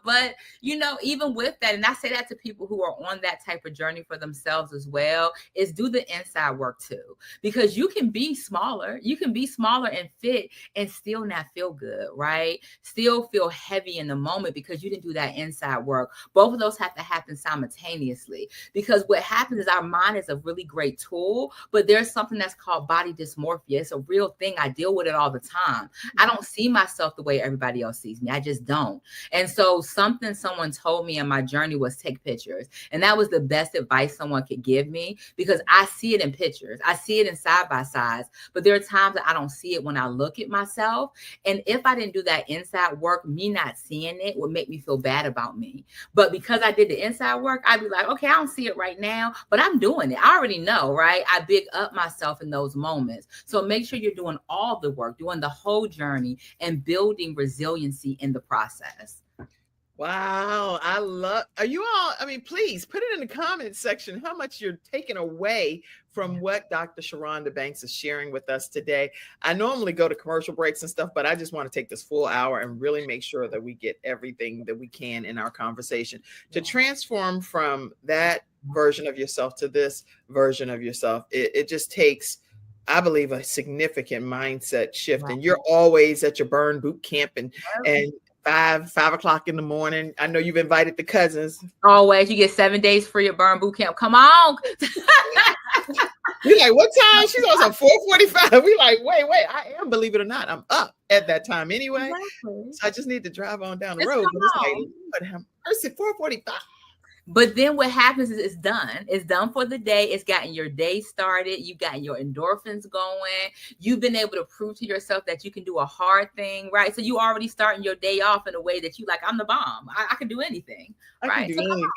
but even with that, and I say that to people who are on that type of journey for themselves as well, is do the inside work too, because you can be smaller and fit and still not feel good, right? Still feel heavy in the moment because you didn't do that inside work. Both of those have to happen simultaneously, because what happens is our mind is a really great tool, but there's something that's called body dysmorphia. It's a real thing. I deal with it all the time. I don't see myself the way everybody else sees me. I just don't. And so something someone told me in my journey was take pictures. And that was the best advice someone could give me, because I see it in pictures. I see it in side by sides, but there are times that I don't see it when I look at myself. And if I didn't do that inside work, me not seeing it would make me feel bad about me. But because I did the inside work, I'd be like, okay, I don't see it right now, but I'm doing it. I already know, right? I big up myself in those moments. So make sure you're doing all the work, doing the whole journey, and building resiliency in the process. Wow. Are you all, please put it in the comments section how much you're taking away from what Dr. Sherronda Banks is sharing with us today. I normally go to commercial breaks and stuff, but I just want to take this full hour and really make sure that we get everything that we can in our conversation to transform from that version of yourself to this version of yourself. It just takes, I believe, a significant mindset shift. Right. And you're always at your burn boot camp and 5 o'clock in the morning. I know you've invited the cousins. Always. You get 7 days free at burn boot camp. Come on. We're like, what time? She's on some 4:45. We like, wait. I am, believe it or not, I'm up at that time anyway. Exactly. So I just need to drive on down the road. But it's like, Lord have mercy, 4:45. But then what happens is it's done. It's done for the day. It's gotten your day started. You've gotten your endorphins going. You've been able to prove to yourself that you can do a hard thing, right? So you already starting your day off in a way that you like, I'm the bomb. I can do anything. I can do anything.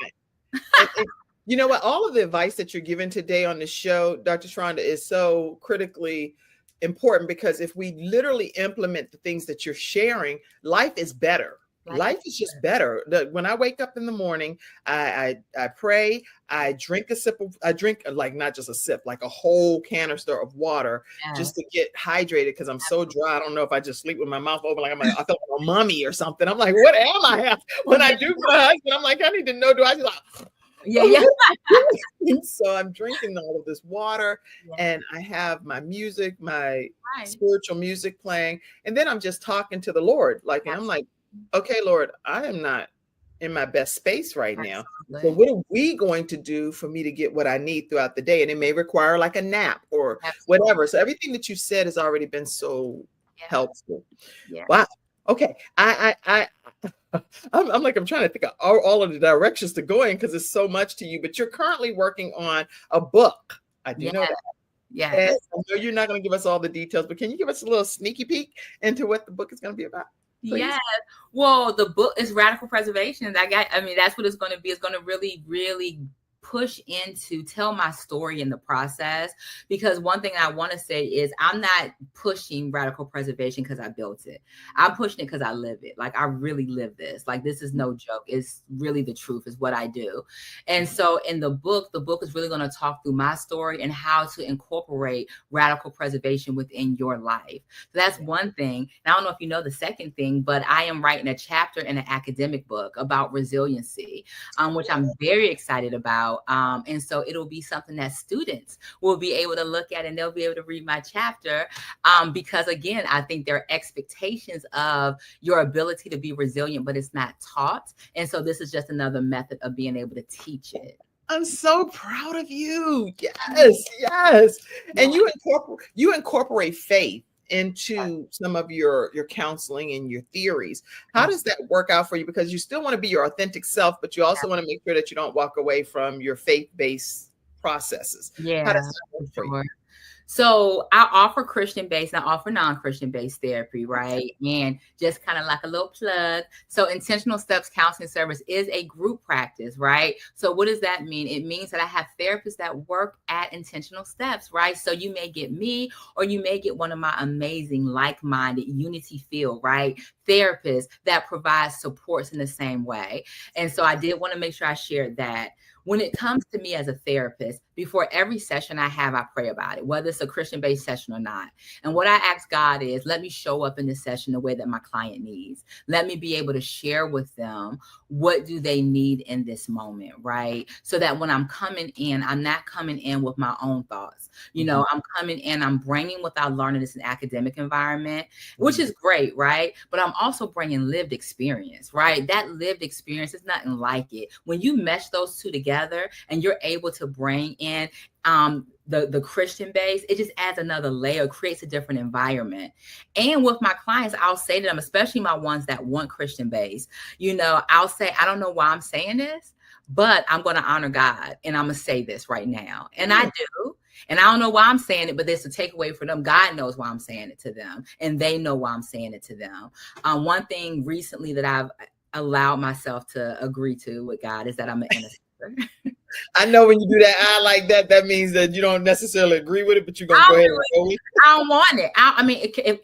and you know what? All of the advice that you're giving today on the show, Dr. Sherronda, is so critically important, because if we literally implement the things that you're sharing, life is better. Life is just better. When I wake up in the morning, I pray, I drink like not just a sip, like a whole canister of water, just to get hydrated, because I'm so dry. I don't know if I just sleep with my mouth open, like I feel like a mummy or something. I'm like, what am I? When I do my husband, I'm like, I need to know, do I just like, yeah. So I'm drinking all of this water, and I have my music, my spiritual music playing, and then I'm just talking to the Lord, like, and I'm like, okay, Lord, I am not in my best space right now. So what are we going to do for me to get what I need throughout the day? And it may require like a nap or whatever. So everything that you said has already been so helpful. Yeah. Wow. Okay. I'm trying to think of all of the directions to go in, because it's so much to you, but you're currently working on a book. I do know that. Yeah. And I know you're not going to give us all the details, but can you give us a little sneaky peek into what the book is going to be about? Please? Yes. Well, the book is Radical Preservation. That's what it's going to be. It's going to really, really push into tell my story in the process, because one thing I want to say is I'm not pushing radical preservation because I built it. I'm pushing it because I live it. Like, I really live this. Like, this is no joke. It's really the truth, is what I do. And so in the book is really going to talk through my story and how to incorporate radical preservation within your life. So that's one thing. And I don't know if you know the second thing, but I am writing a chapter in an academic book about resiliency, which I'm very excited about. And so it'll be something that students will be able to look at, and they'll be able to read my chapter, because again, I think there are expectations of your ability to be resilient, but it's not taught. And so this is just another method of being able to teach it. I'm so proud of you. Yes. And you incorporate faith into some of your counseling and your theories. How does that work out for you? Because you still want to be your authentic self, but you also want to make sure that you don't walk away from your faith-based processes. Yeah. How does that work for you? So I offer Christian-based and I offer non-Christian-based therapy, right? And just kind of like a little plug. So Intentional Steps Counseling Service is a group practice, right? So what does that mean? It means that I have therapists that work at Intentional Steps, right? So you may get me, or you may get one of my amazing, like-minded, unity field, right? Therapists that provide supports in the same way. And so I did want to make sure I shared that. when it comes to me as a therapist, before every session I have, I pray about it, whether it's a Christian-based session or not. And what I ask God is, let me show up in this session the way that my client needs. Let me be able to share with them what do they need in this moment, right? So that when I'm coming in, I'm not coming in with my own thoughts. You know, I'm coming in, I'm bringing what I learned in this academic environment, which is great, right? But I'm also bringing lived experience, right? That lived experience is nothing like it. When you mesh those two together and you're able to bring in the Christian base, it just adds another layer, creates a different environment. And with my clients, I'll say to them, especially my ones that want Christian base, you know, I'll say, I don't know why I'm saying this, but I'm going to honor God. And I'm going to say this right now. And I do. And I don't know why I'm saying it, but there's a takeaway for them. God knows why I'm saying it to them. And they know why I'm saying it to them. One thing recently that I've allowed myself to agree to with God is that I'm an intercessor. I know when you do that eye like that, that means that you don't necessarily agree with it, but you're going to go ahead and go with it. I don't want it. I mean, can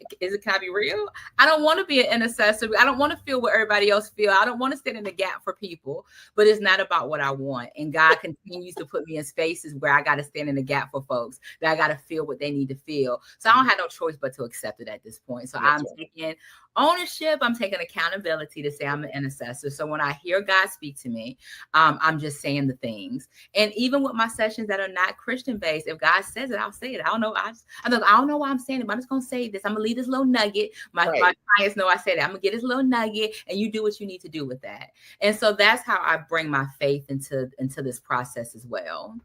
I be real? I don't want to be an intercessor. I don't want to feel what everybody else feel. I don't want to stand in the gap for people, but it's not about what I want. And God continues to put me in spaces where I got to stand in the gap for folks, that I got to feel what they need to feel. So I don't have no choice but to accept it at this point. So I'm taking ownership. I'm taking accountability to say I'm an intercessor. So when I hear God speak to me, I'm just saying the things. And even with my sessions that are not Christian based, if God says it, I'll say it. I don't know. I don't know why I'm saying it, but I'm just going to say this. I'm going to leave this little nugget. My clients know I say that. I'm going to get this little nugget and you do what you need to do with that. And so that's how I bring my faith into this process as well.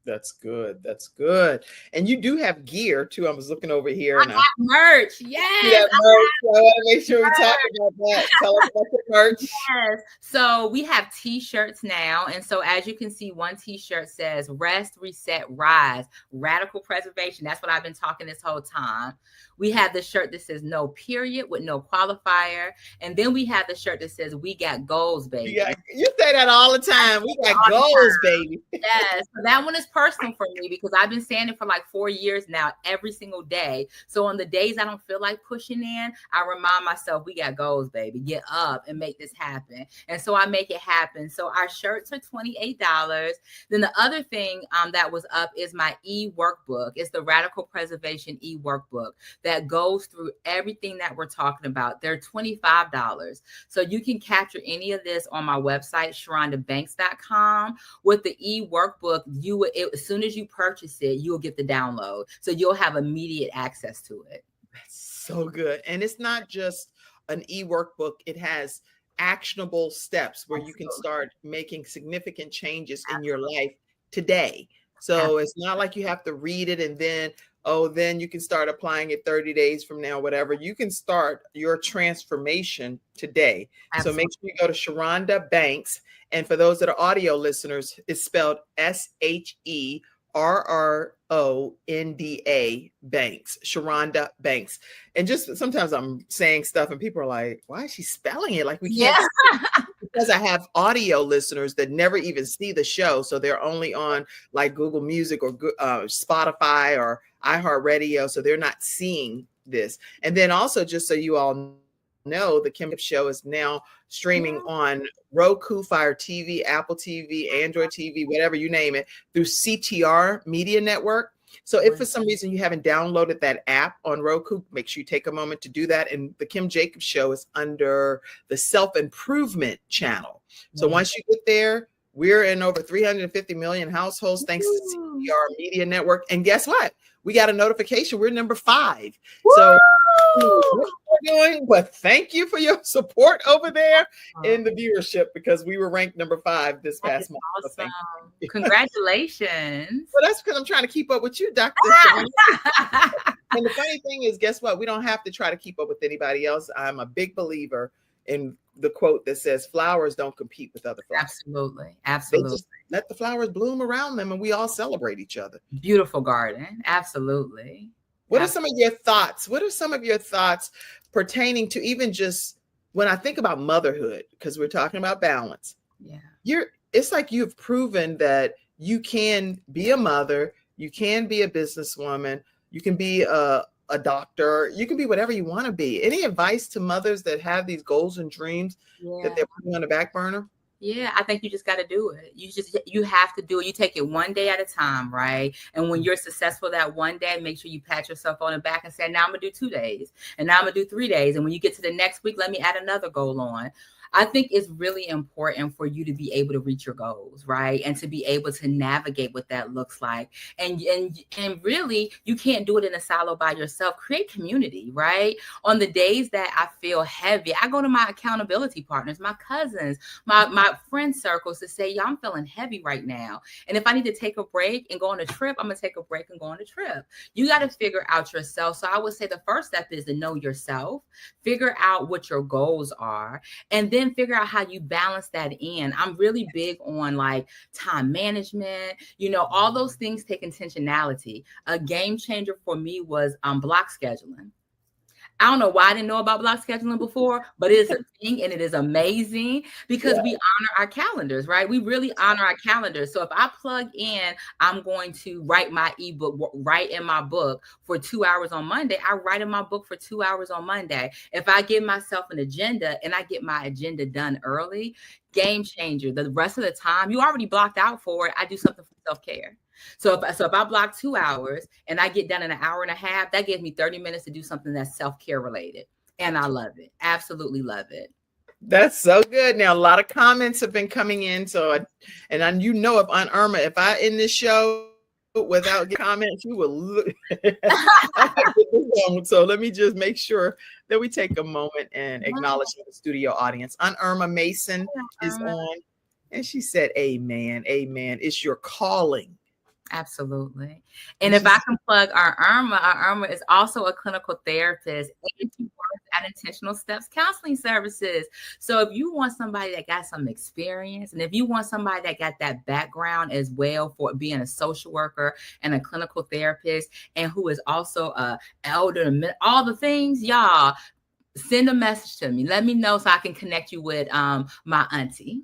That's good. That's good. And you do have gear too. I was looking over here. And I have merch. Yes. I want to make sure we talk about that. Tell us about the merch. Yes. So we have t-shirts now. And so as you can see, one t-shirt says rest, reset, rise, radical preservation. That's what I've been talking this whole time. We have the shirt that says no period with no qualifier. And then we have the shirt that says we got goals, baby. You say that all the time. We got goals, baby. Yes. So that one is personal for me because I've been saying it for like 4 years now, every single day. So on the days I don't feel like pushing in, I remind myself, we got goals, baby. Get up and make this happen. And so I make it happen. So our shirts are $28. Then the other thing that was up is my e-workbook. It's the Radical Preservation e-workbook that goes through everything that we're talking about. They're $25. So you can capture any of this on my website, SherrondaBanks.com. With the e-workbook, as soon as you purchase it, you'll get the download. So you'll have immediate access to it. That's so good. And it's not just an e-workbook. It has actionable steps where you can start making significant changes in your life today. So it's not like you have to read it and then you can start applying it 30 days from now, whatever. You can start your transformation today. Absolutely. So make sure you go to Sherronda Banks. And for those that are audio listeners, it's spelled SHERRONDA Banks, Sherronda Banks. And just sometimes I'm saying stuff and people are like, why is she spelling it like we can't? Because I have audio listeners that never even see the show. So they're only on like Google Music or Spotify or iHeartRadio. So they're not seeing this. And then also, just so you all know, the Kim Show is now streaming on Roku, Fire TV, Apple TV, Android TV, whatever you name it, through CTR Media Network. So if for some reason you haven't downloaded that app on Roku, make sure you take a moment to do that. And the Kim Jacobs Show is under the self-improvement channel. So once you get there, we're in over 350 million households thanks to CTR Media Network. And guess what? We got a notification. We're number 5. So what we're doing, but thank you for your support over there in the viewership because we were ranked number 5 this past month. Awesome. So congratulations. Well, that's because I'm trying to keep up with you, Dr. And the funny thing is, guess what? We don't have to try to keep up with anybody else. I'm a big believer in the quote that says flowers don't compete with other flowers. Absolutely. Absolutely. Just let the flowers bloom around them and we all celebrate each other. Beautiful garden. Absolutely. What are some of your thoughts? What are some of your thoughts pertaining to even just when I think about motherhood, because we're talking about balance. Yeah. It's like you've proven that you can be a mother, you can be a businesswoman, you can be a doctor, you can be whatever you want to be. Any advice to mothers that have these goals and dreams that they're putting on the back burner? Yeah, I think you just got to do it. You have to do it. You take it one day at a time, right? And when you're successful that one day, make sure you pat yourself on the back and say, now I'm gonna do 2 days, and now I'm gonna do 3 days. And when you get to the next week, let me add another goal on. I think it's really important for you to be able to reach your goals, right? And to be able to navigate what that looks like. And really, you can't do it in a silo by yourself. Create community, right? On the days that I feel heavy, I go to my accountability partners, my cousins, my friend circles to say, yo, I'm feeling heavy right now. And if I need to take a break and go on a trip, I'm gonna take a break and go on a trip. You got to figure out yourself. So I would say the first step is to know yourself, figure out what your goals are, and then figure out how you balance that in. I'm really big on like time management, all those things take intentionality. A game changer for me was block scheduling. I don't know why I didn't know about block scheduling before, but it is a thing and it is amazing because we honor our calendars, right? We really honor our calendars. So if I plug in, I'm going to write my ebook, write in my book for 2 hours on Monday. I write in my book for 2 hours on Monday. If I give myself an agenda and I get my agenda done early, game changer. The rest of the time, you already blocked out for it. I do something for self-care. So if I block 2 hours and I get done in an hour and a half, that gives me 30 minutes to do something that's self-care related. And I love it. Absolutely love it. That's so good. Now, a lot of comments have been coming in. If Aunt Irma, if I end this show without comments, you will look. So let me just make sure that we take a moment and acknowledge the studio audience. Aunt Irma Mason is on, and she said, amen, amen. It's your calling. Absolutely. And if I can plug our Irma is also a clinical therapist and she works at Intentional Steps Counseling Services. So if you want somebody that got some experience, and if you want somebody that got that background as well for being a social worker and a clinical therapist, and who is also a elder, all the things, y'all, send a message to me. Let me know so I can connect you with my auntie.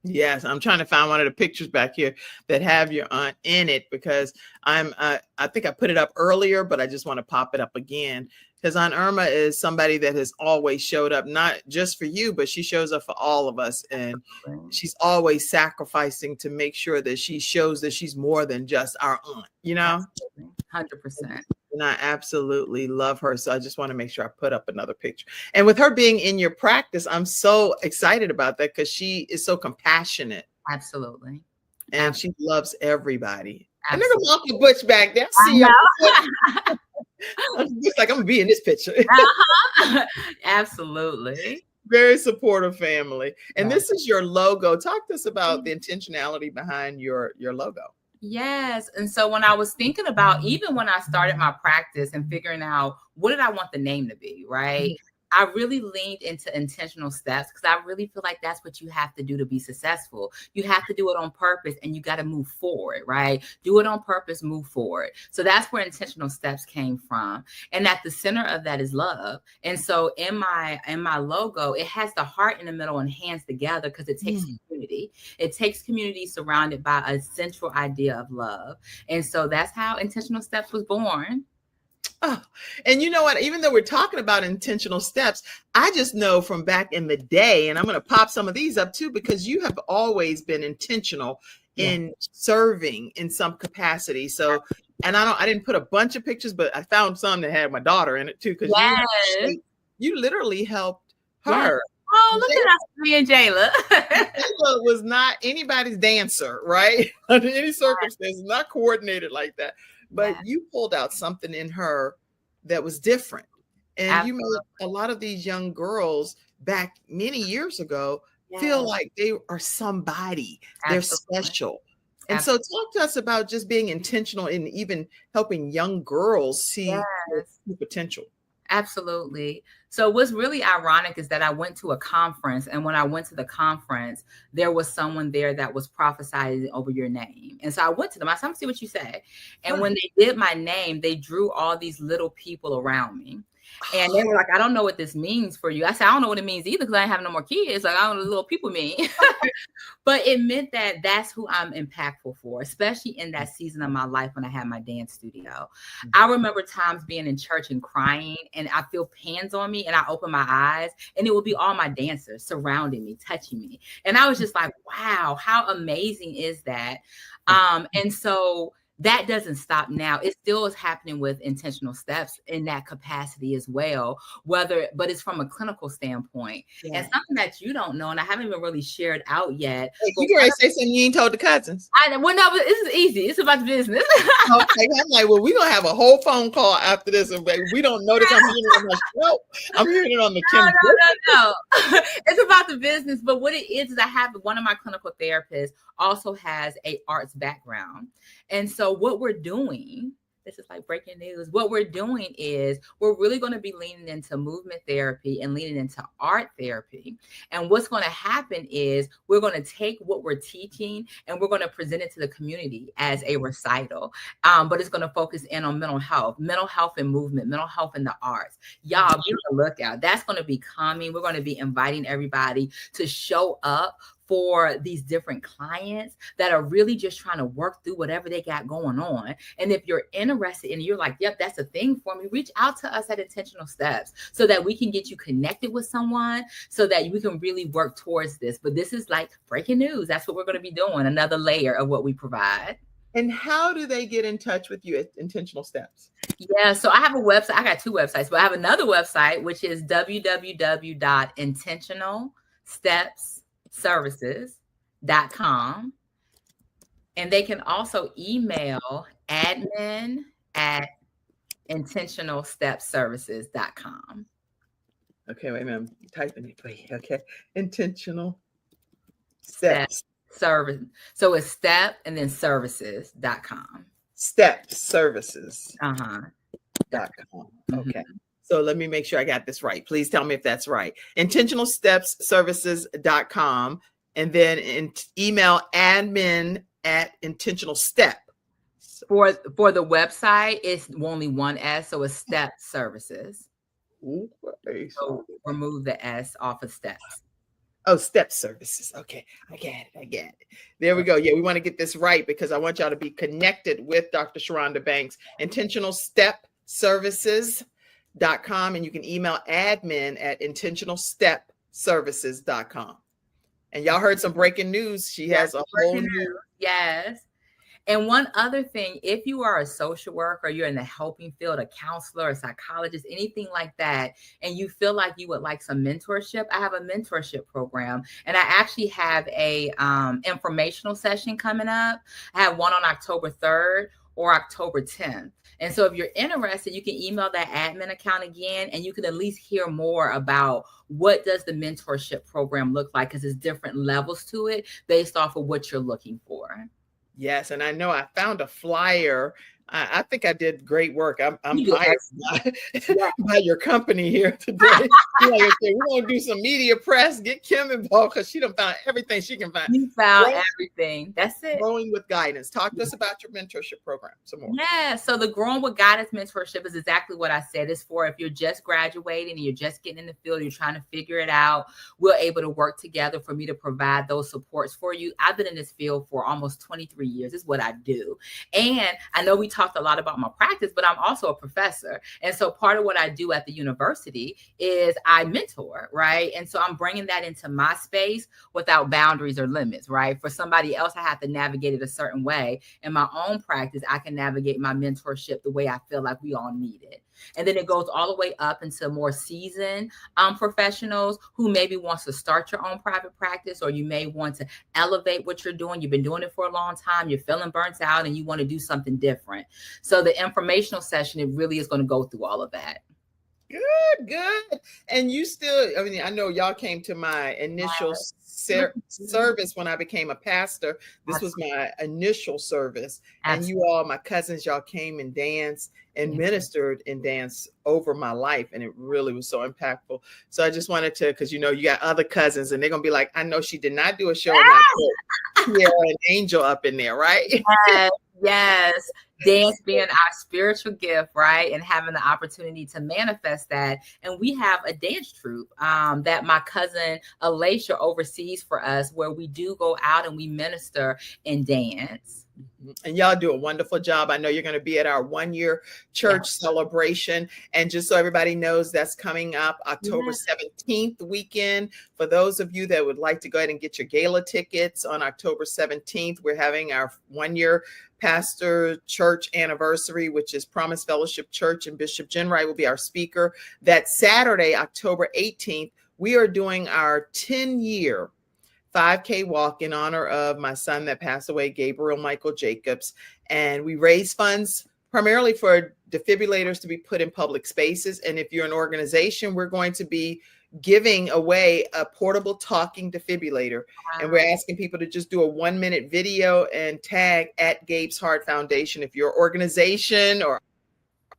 Yes, I'm trying to find one of the pictures back here that have your aunt in it because I think I put it up earlier, but I just want to pop it up again because Aunt Irma is somebody that has always showed up, not just for you, but she shows up for all of us. And she's always sacrificing to make sure that she shows that she's more than just our aunt, 100%. And I absolutely love her. So I just want to make sure I put up another picture. And with her being in your practice, I'm so excited about that because she is so compassionate. Absolutely. And she loves everybody. Absolutely. And there's a Monkey Butch back there. See I'm just like, I'm going to be in this picture. Absolutely. Very supportive family. And this is your logo. Talk to us about the intentionality behind your logo. Yes. And so when I was thinking about, even when I started my practice and figuring out what did I want the name to be, right? I really leaned into intentional steps because I really feel like that's what you have to do to be successful. You have to do it on purpose and you got to move forward, right? Do it on purpose, move forward. So that's where intentional steps came from. And at the center of that is love. And so in my logo, it has the heart in the middle and hands together because it takes community. It takes community surrounded by a central idea of love. And so that's how Intentional Steps was born. Oh, and you know what? Even though we're talking about intentional steps, I just know from back in the day, and I'm going to pop some of these up too, because you have always been intentional in serving in some capacity. So, and I didn't put a bunch of pictures, but I found some that had my daughter in it too, because you literally helped her. Oh, look at us, me and Jayla. Jayla was not anybody's dancer, right? Under any circumstances, not coordinated like that. But you pulled out something in her that was different. And you made a lot of these young girls back many years ago feel like they are somebody. They're special. And so talk to us about just being intentional in even helping young girls see their potential. Absolutely. So what's really ironic is that I went to a conference, and when I went to the conference, there was someone there that was prophesying over your name. And so I went to them. I said, "I'm see what you say." And when they did my name, they drew all these little people around me. And they were like, I don't know what this means for you. I said, I don't know what it means either, because I ain't have no more kids. Like, I don't know what little people mean. But it meant that that's who I'm impactful for, especially in that season of my life when I had my dance studio. I remember times being in church and crying, and I feel hands on me, and I open my eyes, and it would be all my dancers surrounding me, touching me. And I was just like, wow, how amazing is that? And so that doesn't stop now. It still is happening with intentional steps in that capacity as well, but it's from a clinical standpoint. Yeah. And something that you don't know, and I haven't even really shared out yet. Hey, you can say something you ain't told the cousins. No, but this is easy. It's about the business. Okay, I'm like, well, we're going to have a whole phone call after this. And we don't know this. I'm hearing it on my show. I'm hearing it on the Kim. No. It's about the business. But what it is I have one of my clinical therapists also has a arts background. And so what we're doing, this is like breaking news. What we're doing is we're really going to be leaning into movement therapy and leaning into art therapy. And what's going to happen is we're going to take what we're teaching and we're going to present it to the community as a recital. But it's going to focus in on mental health and movement, mental health and the arts. Y'all be on the lookout. That's going to be coming. We're going to be inviting everybody to show up for these different clients that are really just trying to work through whatever they got going on. And if you're interested and you're like, yep, that's a thing for me, reach out to us at Intentional Steps so that we can get you connected with someone so that we can really work towards this. But this is like breaking news. That's what we're going to be doing, another layer of what we provide. And how do they get in touch with you at Intentional Steps? Yeah, so I have a website. I got two websites, but I have another website, which is www.intentionalstepsservices.com. And they can also email admin@intentionalstepsservices.com. Okay, wait a minute. I'm typing it for you. Okay. Intentional Steps. Service. So it's step and then services.com. Stepservices.com. Okay. So let me make sure I got this right. Please tell me if that's right. Intentionalstepsservices.com. And then email admin@intentionalstep. For the website, it's only one S, so it's Step Services. Okay. So remove the S off of steps. Oh, Step Services. Okay. I get it. There we go. Yeah, we want to get this right because I want y'all to be connected with Dr. Sherronda Banks. Intentionalstepservices.com. And you can email admin@intentionalstepservices.com. And y'all heard some breaking news. She has a whole new. Yes. And one other thing, if you are a social worker, you're in the helping field, a counselor, a psychologist, anything like that, and you feel like you would like some mentorship, I have a mentorship program. And I actually have a informational session coming up. I have one on October 3rd or October 10th. And so if you're interested, you can email that admin account again, and you can at least hear more about what does the mentorship program look like, because there's different levels to it based off of what you're looking for. Yes, and I know I found a flyer. I think I did great work. I'm hired by your company here today. Like I said, we're gonna do some media press. Get Kim involved because she done found everything she can find. You found everything. That's it. Growing with Guidance. Talk to us about your mentorship program some more. Yeah. So the Growing with Guidance mentorship is exactly what I said. It's for if you're just graduating and you're just getting in the field, you're trying to figure it out. We're able to work together for me to provide those supports for you. I've been in this field for almost 23 years. It's what I do. And I know we talked a lot about my practice, but I'm also a professor. And so part of what I do at the university is I mentor, right? And so I'm bringing that into my space without boundaries or limits, right? For somebody else, I have to navigate it a certain way. In my own practice, I can navigate my mentorship the way I feel like we all need it. And then it goes all the way up into more seasoned professionals who maybe wants to start your own private practice, or you may want to elevate what you're doing. You've been doing it for a long time. You're feeling burnt out and you want to do something different. So the informational session, it really is going to go through all of that. Good. And you still, I mean, I know y'all came to my initial service when I became a pastor. This was my initial service. And you all, my cousins, y'all came and danced and ministered and danced over my life. And it really was so impactful. So I just wanted to, because you know, you got other cousins and they're going to be like, I know she did not do a show in that church. Yeah, an angel up in there, right? Yes. Dance being our spiritual gift, right? And having the opportunity to manifest that. And we have a dance troupe that my cousin Alacia oversees for us, where we do go out and we minister and dance. And y'all do a wonderful job. I know you're going to be at our 1-year church celebration. And just so everybody knows, that's coming up October 17th weekend. For those of you that would like to go ahead and get your gala tickets on October 17th, we're having our 1-year pastor church anniversary, which is Promise Fellowship Church, and Bishop Jen Wright will be our speaker. That Saturday, October 18th, we are doing our 10-year 5K walk in honor of my son that passed away, Gabriel Michael Jacobs. And we raise funds primarily for defibrillators to be put in public spaces. And if you're an organization, we're going to be giving away a portable talking defibrillator. Wow. And we're asking people to just do a 1-minute video and tag at Gabe's Heart Foundation. If your organization or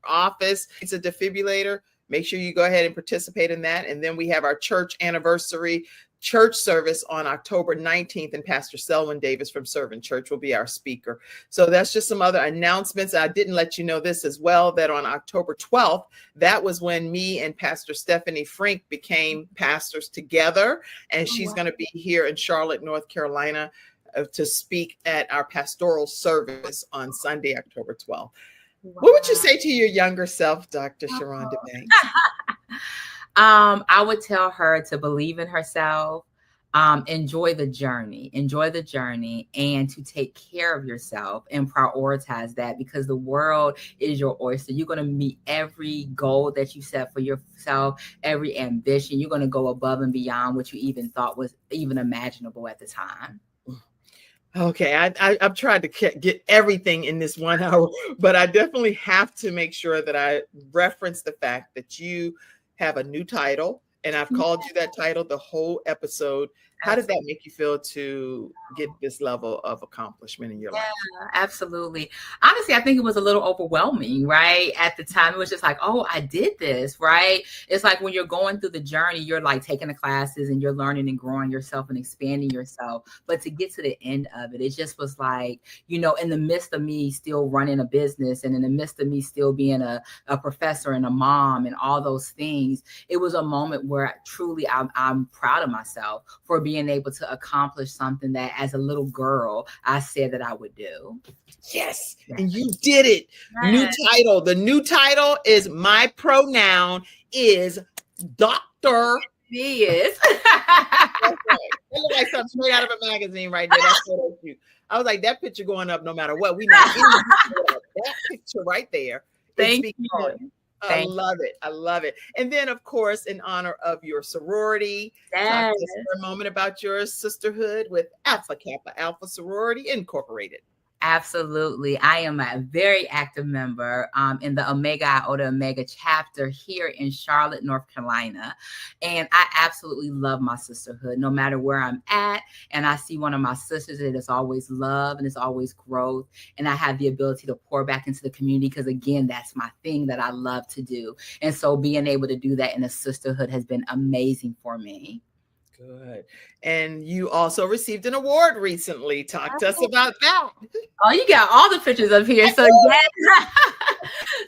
office needs a defibrillator, make sure you go ahead and participate in that. And then we have our church anniversary church service on October 19th, and Pastor Selwyn Davis from Servant Church will be our speaker. So that's just some other announcements. I didn't let you know this as well, that on October 12th, that was when me and Pastor Stephanie Frink became pastors together. And she's going to be here in Charlotte, North Carolina, to speak at our pastoral service on Sunday, October 12th. Wow. What would you say to your younger self, Dr. Sherronda Banks? I would tell her to believe in herself, enjoy the journey, and to take care of yourself and prioritize that, because the world is your oyster. You're going to meet every goal that you set for yourself, every ambition. You're going to go above and beyond what you even thought was even imaginable at the time. Okay, I've tried to get everything in this 1 hour, but I definitely have to make sure that I reference the fact that you have a new title, and I've called you that title the whole episode. How did that make you feel to get this level of accomplishment in your life? Absolutely. Honestly, I think it was a little overwhelming, right? At the time, it was just like, oh, I did this, right? It's like when you're going through the journey, you're like taking the classes and you're learning and growing yourself and expanding yourself. But to get to the end of it, it just was like, you know, in the midst of me still running a business, and in the midst of me still being a professor and a mom and all those things, it was a moment where truly I'm proud of myself for being able to accomplish something that as a little girl, I said that I would do. Yes. And you did it. Yes. New title. The new title is My Pronoun is Doctor. He is. That's right. It looked like something straight out of a magazine right there. That's so cute. I was like, that picture going up no matter what. We know that picture right there. Thank you. I love it. I love it. And then, of course, in honor of your sorority, talk to us for a moment about your sisterhood with Alpha Kappa Alpha Sorority Incorporated. Absolutely. I am a very active member in the Omega Iota Omega chapter here in Charlotte, North Carolina. And I absolutely love my sisterhood, no matter where I'm at. And I see one of my sisters that is always love and it's always growth. And I have the ability to pour back into the community because, again, that's my thing that I love to do. And so being able to do that in a sisterhood has been amazing for me. Good. And you also received an award recently. Talk to us about that. Oh, you got all the pictures up here. So yes.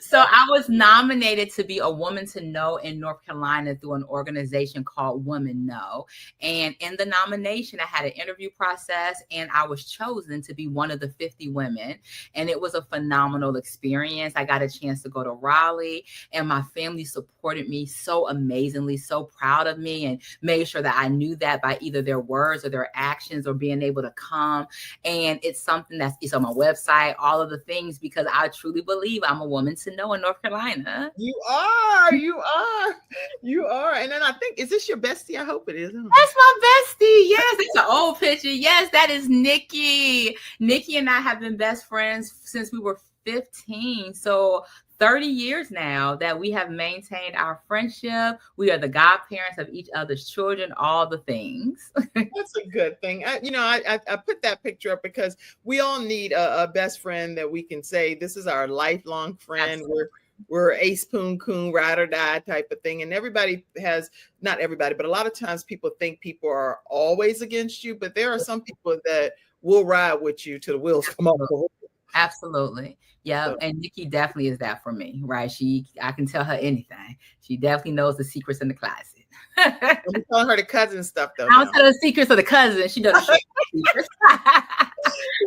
So I was nominated to be a Woman to Know in North Carolina through an organization called Women Know. And in the nomination, I had an interview process and I was chosen to be one of the 50 women. And it was a phenomenal experience. I got a chance to go to Raleigh and my family supported me so amazingly, so proud of me, and made sure that I knew that by either their words or their actions or being able to come. And it's something it's on my website, all of the things, because I truly believe I'm a woman to know in North Carolina. You are. And then I think, is this your bestie? I hope it is. That's my bestie. Yes, it's an old picture. Yes, that is Nikki. Nikki and I have been best friends since we were 15. So 30 years now that we have maintained our friendship. We are the godparents of each other's children, all the things. That's a good thing. I put that picture up because we all need a best friend that we can say, this is our lifelong friend. Absolutely. We're ace poon coon, ride or die type of thing. And everybody has, not everybody, but a lot of times people think people are always against you, but there are some people that will ride with you till the wheels come off. Absolutely. Yeah. So And Nikki definitely is that for me, right? I can tell her anything. She definitely knows the secrets in the closet. I I'm telling her the cousin stuff though don't now. tell her the secrets of the cousin. She doesn't share the secrets.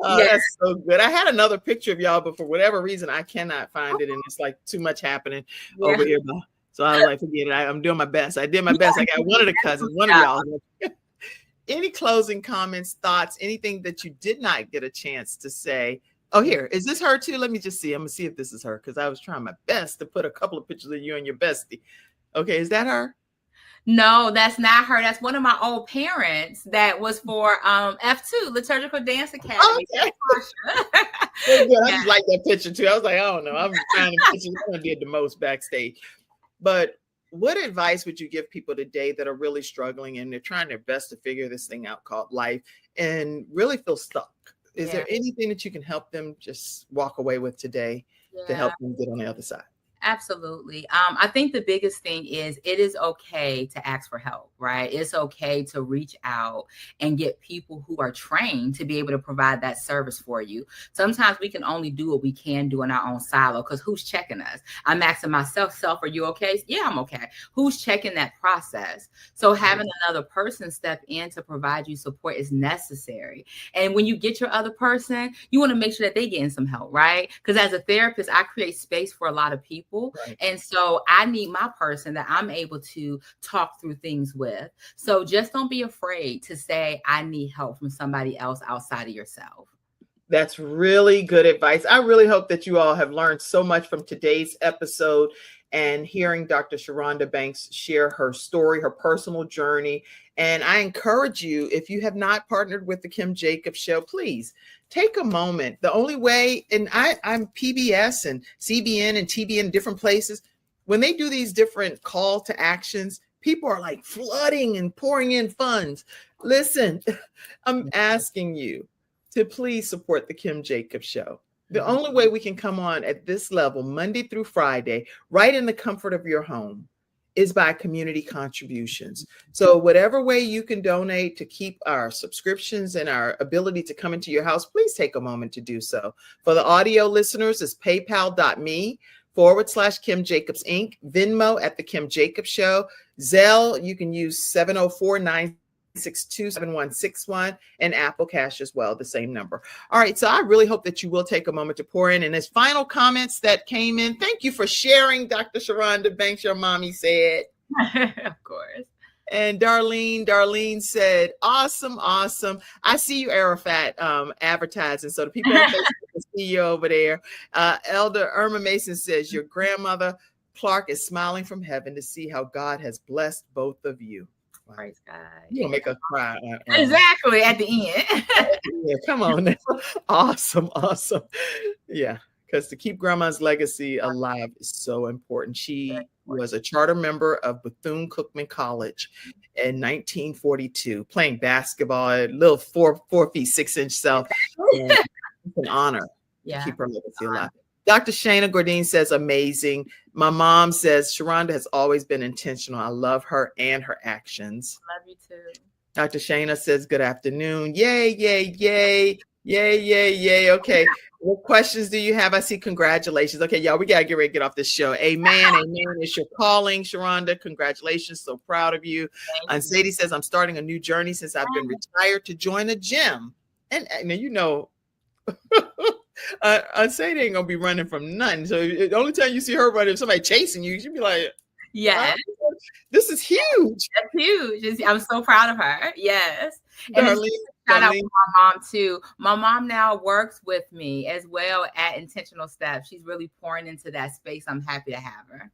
Oh, Yeah. that's so good. I had another picture of y'all, but for whatever reason, I cannot find it. And it's like too much happening Yeah. over here. So I was like, forget it. I'm doing my best. I did my best. I got one of the cousins, one of y'all. Any closing comments, thoughts, anything that you did not get a chance to say? Oh, here, is this her too? Let me just see. I'm going to see if this is her because I was trying my best to put a couple of pictures of you and your bestie. Okay, is that her? No, that's not her. That's one of my old parents that was for F2, Liturgical Dance Academy. Okay. Yeah. I just like that picture too. I was like, I don't know. I'm finding pictures. I did the most backstage. But what advice would you give people today that are really struggling and they're trying their best to figure this thing out called life and really feel stuck? Is there anything that you can help them just walk away with today to help them get on the other side? Absolutely. I think the biggest thing is it is okay to ask for help, right? It's okay to reach out and get people who are trained to be able to provide that service for you. Sometimes we can only do what we can do in our own silo because who's checking us? I'm asking myself, are you okay? Yeah, I'm okay. Who's checking that process? So having another person step in to provide you support is necessary. And when you get your other person, you want to make sure that they get in some help, right? Because as a therapist, I create space for a lot of people. Right. And so I need my person that I'm able to talk through things with. So just don't be afraid to say, I need help from somebody else outside of yourself. That's really good advice. I really hope that you all have learned so much from today's episode and hearing Dr. Sherronda Banks share her story, her personal journey. And I encourage you, if you have not partnered with the Kim Jacobs Show, please take a moment. The only way, and I'm PBS and CBN and TBN, different places, when they do these different call to actions, people are like flooding and pouring in funds. Listen, I'm asking you to please support the Kim Jacobs Show. The only way we can come on at this level, Monday through Friday, right in the comfort of your home, is by community contributions. So whatever way you can donate to keep our subscriptions and our ability to come into your house, please take a moment to do so. For the audio listeners, it's paypal.me/Kim Jacobs Inc., Venmo at the Kim Jacobs Show, Zelle, you can use 704-962-7161, and Apple Cash as well, the same number. All right, so I really hope that you will take a moment to pour in. And as final comments that came in, thank you for sharing, Dr. Sherronda Banks, your mommy said. Of course. And Darlene said, awesome. I see you, Arafat, advertising. So the people on Facebook can see you over there. Elder Irma Mason says, your grandmother Clark is smiling from heaven to see how God has blessed both of you. Wow. Praise God. You'll make us cry. Exactly, at the end. Yeah, come on. Awesome. Yeah, because to keep grandma's legacy alive is so important. She was a charter member of Bethune-Cookman College in 1942, playing basketball, a little 4 feet 6 inch self. It's an honor to keep her legacy alive. Dr. Shana Gordine says, amazing. My mom says, Sherronda has always been intentional. I love her and her actions. Love you too. Dr. Shana says, good afternoon. Yay. Okay. What questions do you have? I see congratulations. Okay, y'all, we got to get ready to get off this show. Amen. It's your calling, Sherronda. Congratulations. So proud of you. And Sadie says, I'm starting a new journey since I've been retired to join a gym. And you know, Sadie ain't gonna be running from nothing. So the only time you see her running, if somebody chasing you, she'd be like, yes, this is huge. That's huge. I'm so proud of her. Yes. Darlene, shout out to my mom too. My mom now works with me as well at Intentional Steps. She's really pouring into that space. I'm happy to have her.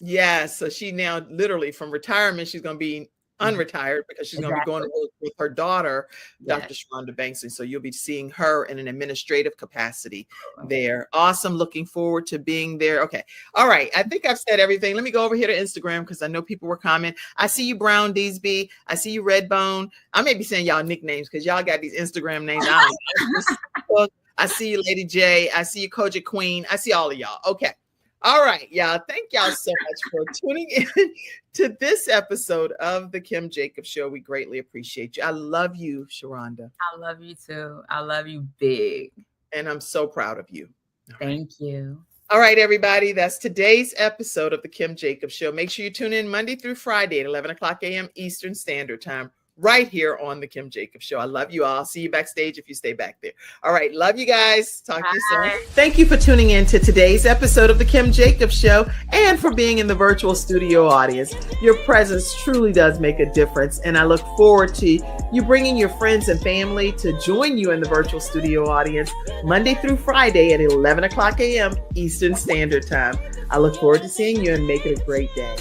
Yeah. So she now literally from retirement, she's going to be unretired because she's going to be going to work with her daughter, Dr. Sherronda Banks. And so you'll be seeing her in an administrative capacity there. Awesome. Looking forward to being there. Okay. All right. I think I've said everything. Let me go over here to Instagram because I know people were commenting. I see you, Brown Deesby. I see you, Redbone. I may be saying y'all nicknames because y'all got these Instagram names. I see you, Lady J. I see you, Kojic Queen. I see all of y'all. Okay. All right, y'all. Thank y'all so much for tuning in to this episode of the Kim Jacobs Show. We greatly appreciate you. I love you, Sherronda. I love you too. I love you big. And I'm so proud of you. Thank you. All right, everybody. That's today's episode of the Kim Jacobs Show. Make sure you tune in Monday through Friday at 11 o'clock a.m. Eastern Standard Time, right here on the Kim Jacobs Show. I love you all. See you backstage if you stay back there. All right. Love you guys. Talk to you soon. Thank you for tuning in to today's episode of the Kim Jacobs Show and for being in the virtual studio audience. Your presence truly does make a difference. And I look forward to you bringing your friends and family to join you in the virtual studio audience Monday through Friday at 11 o'clock a.m. Eastern Standard Time. I look forward to seeing you and make it a great day.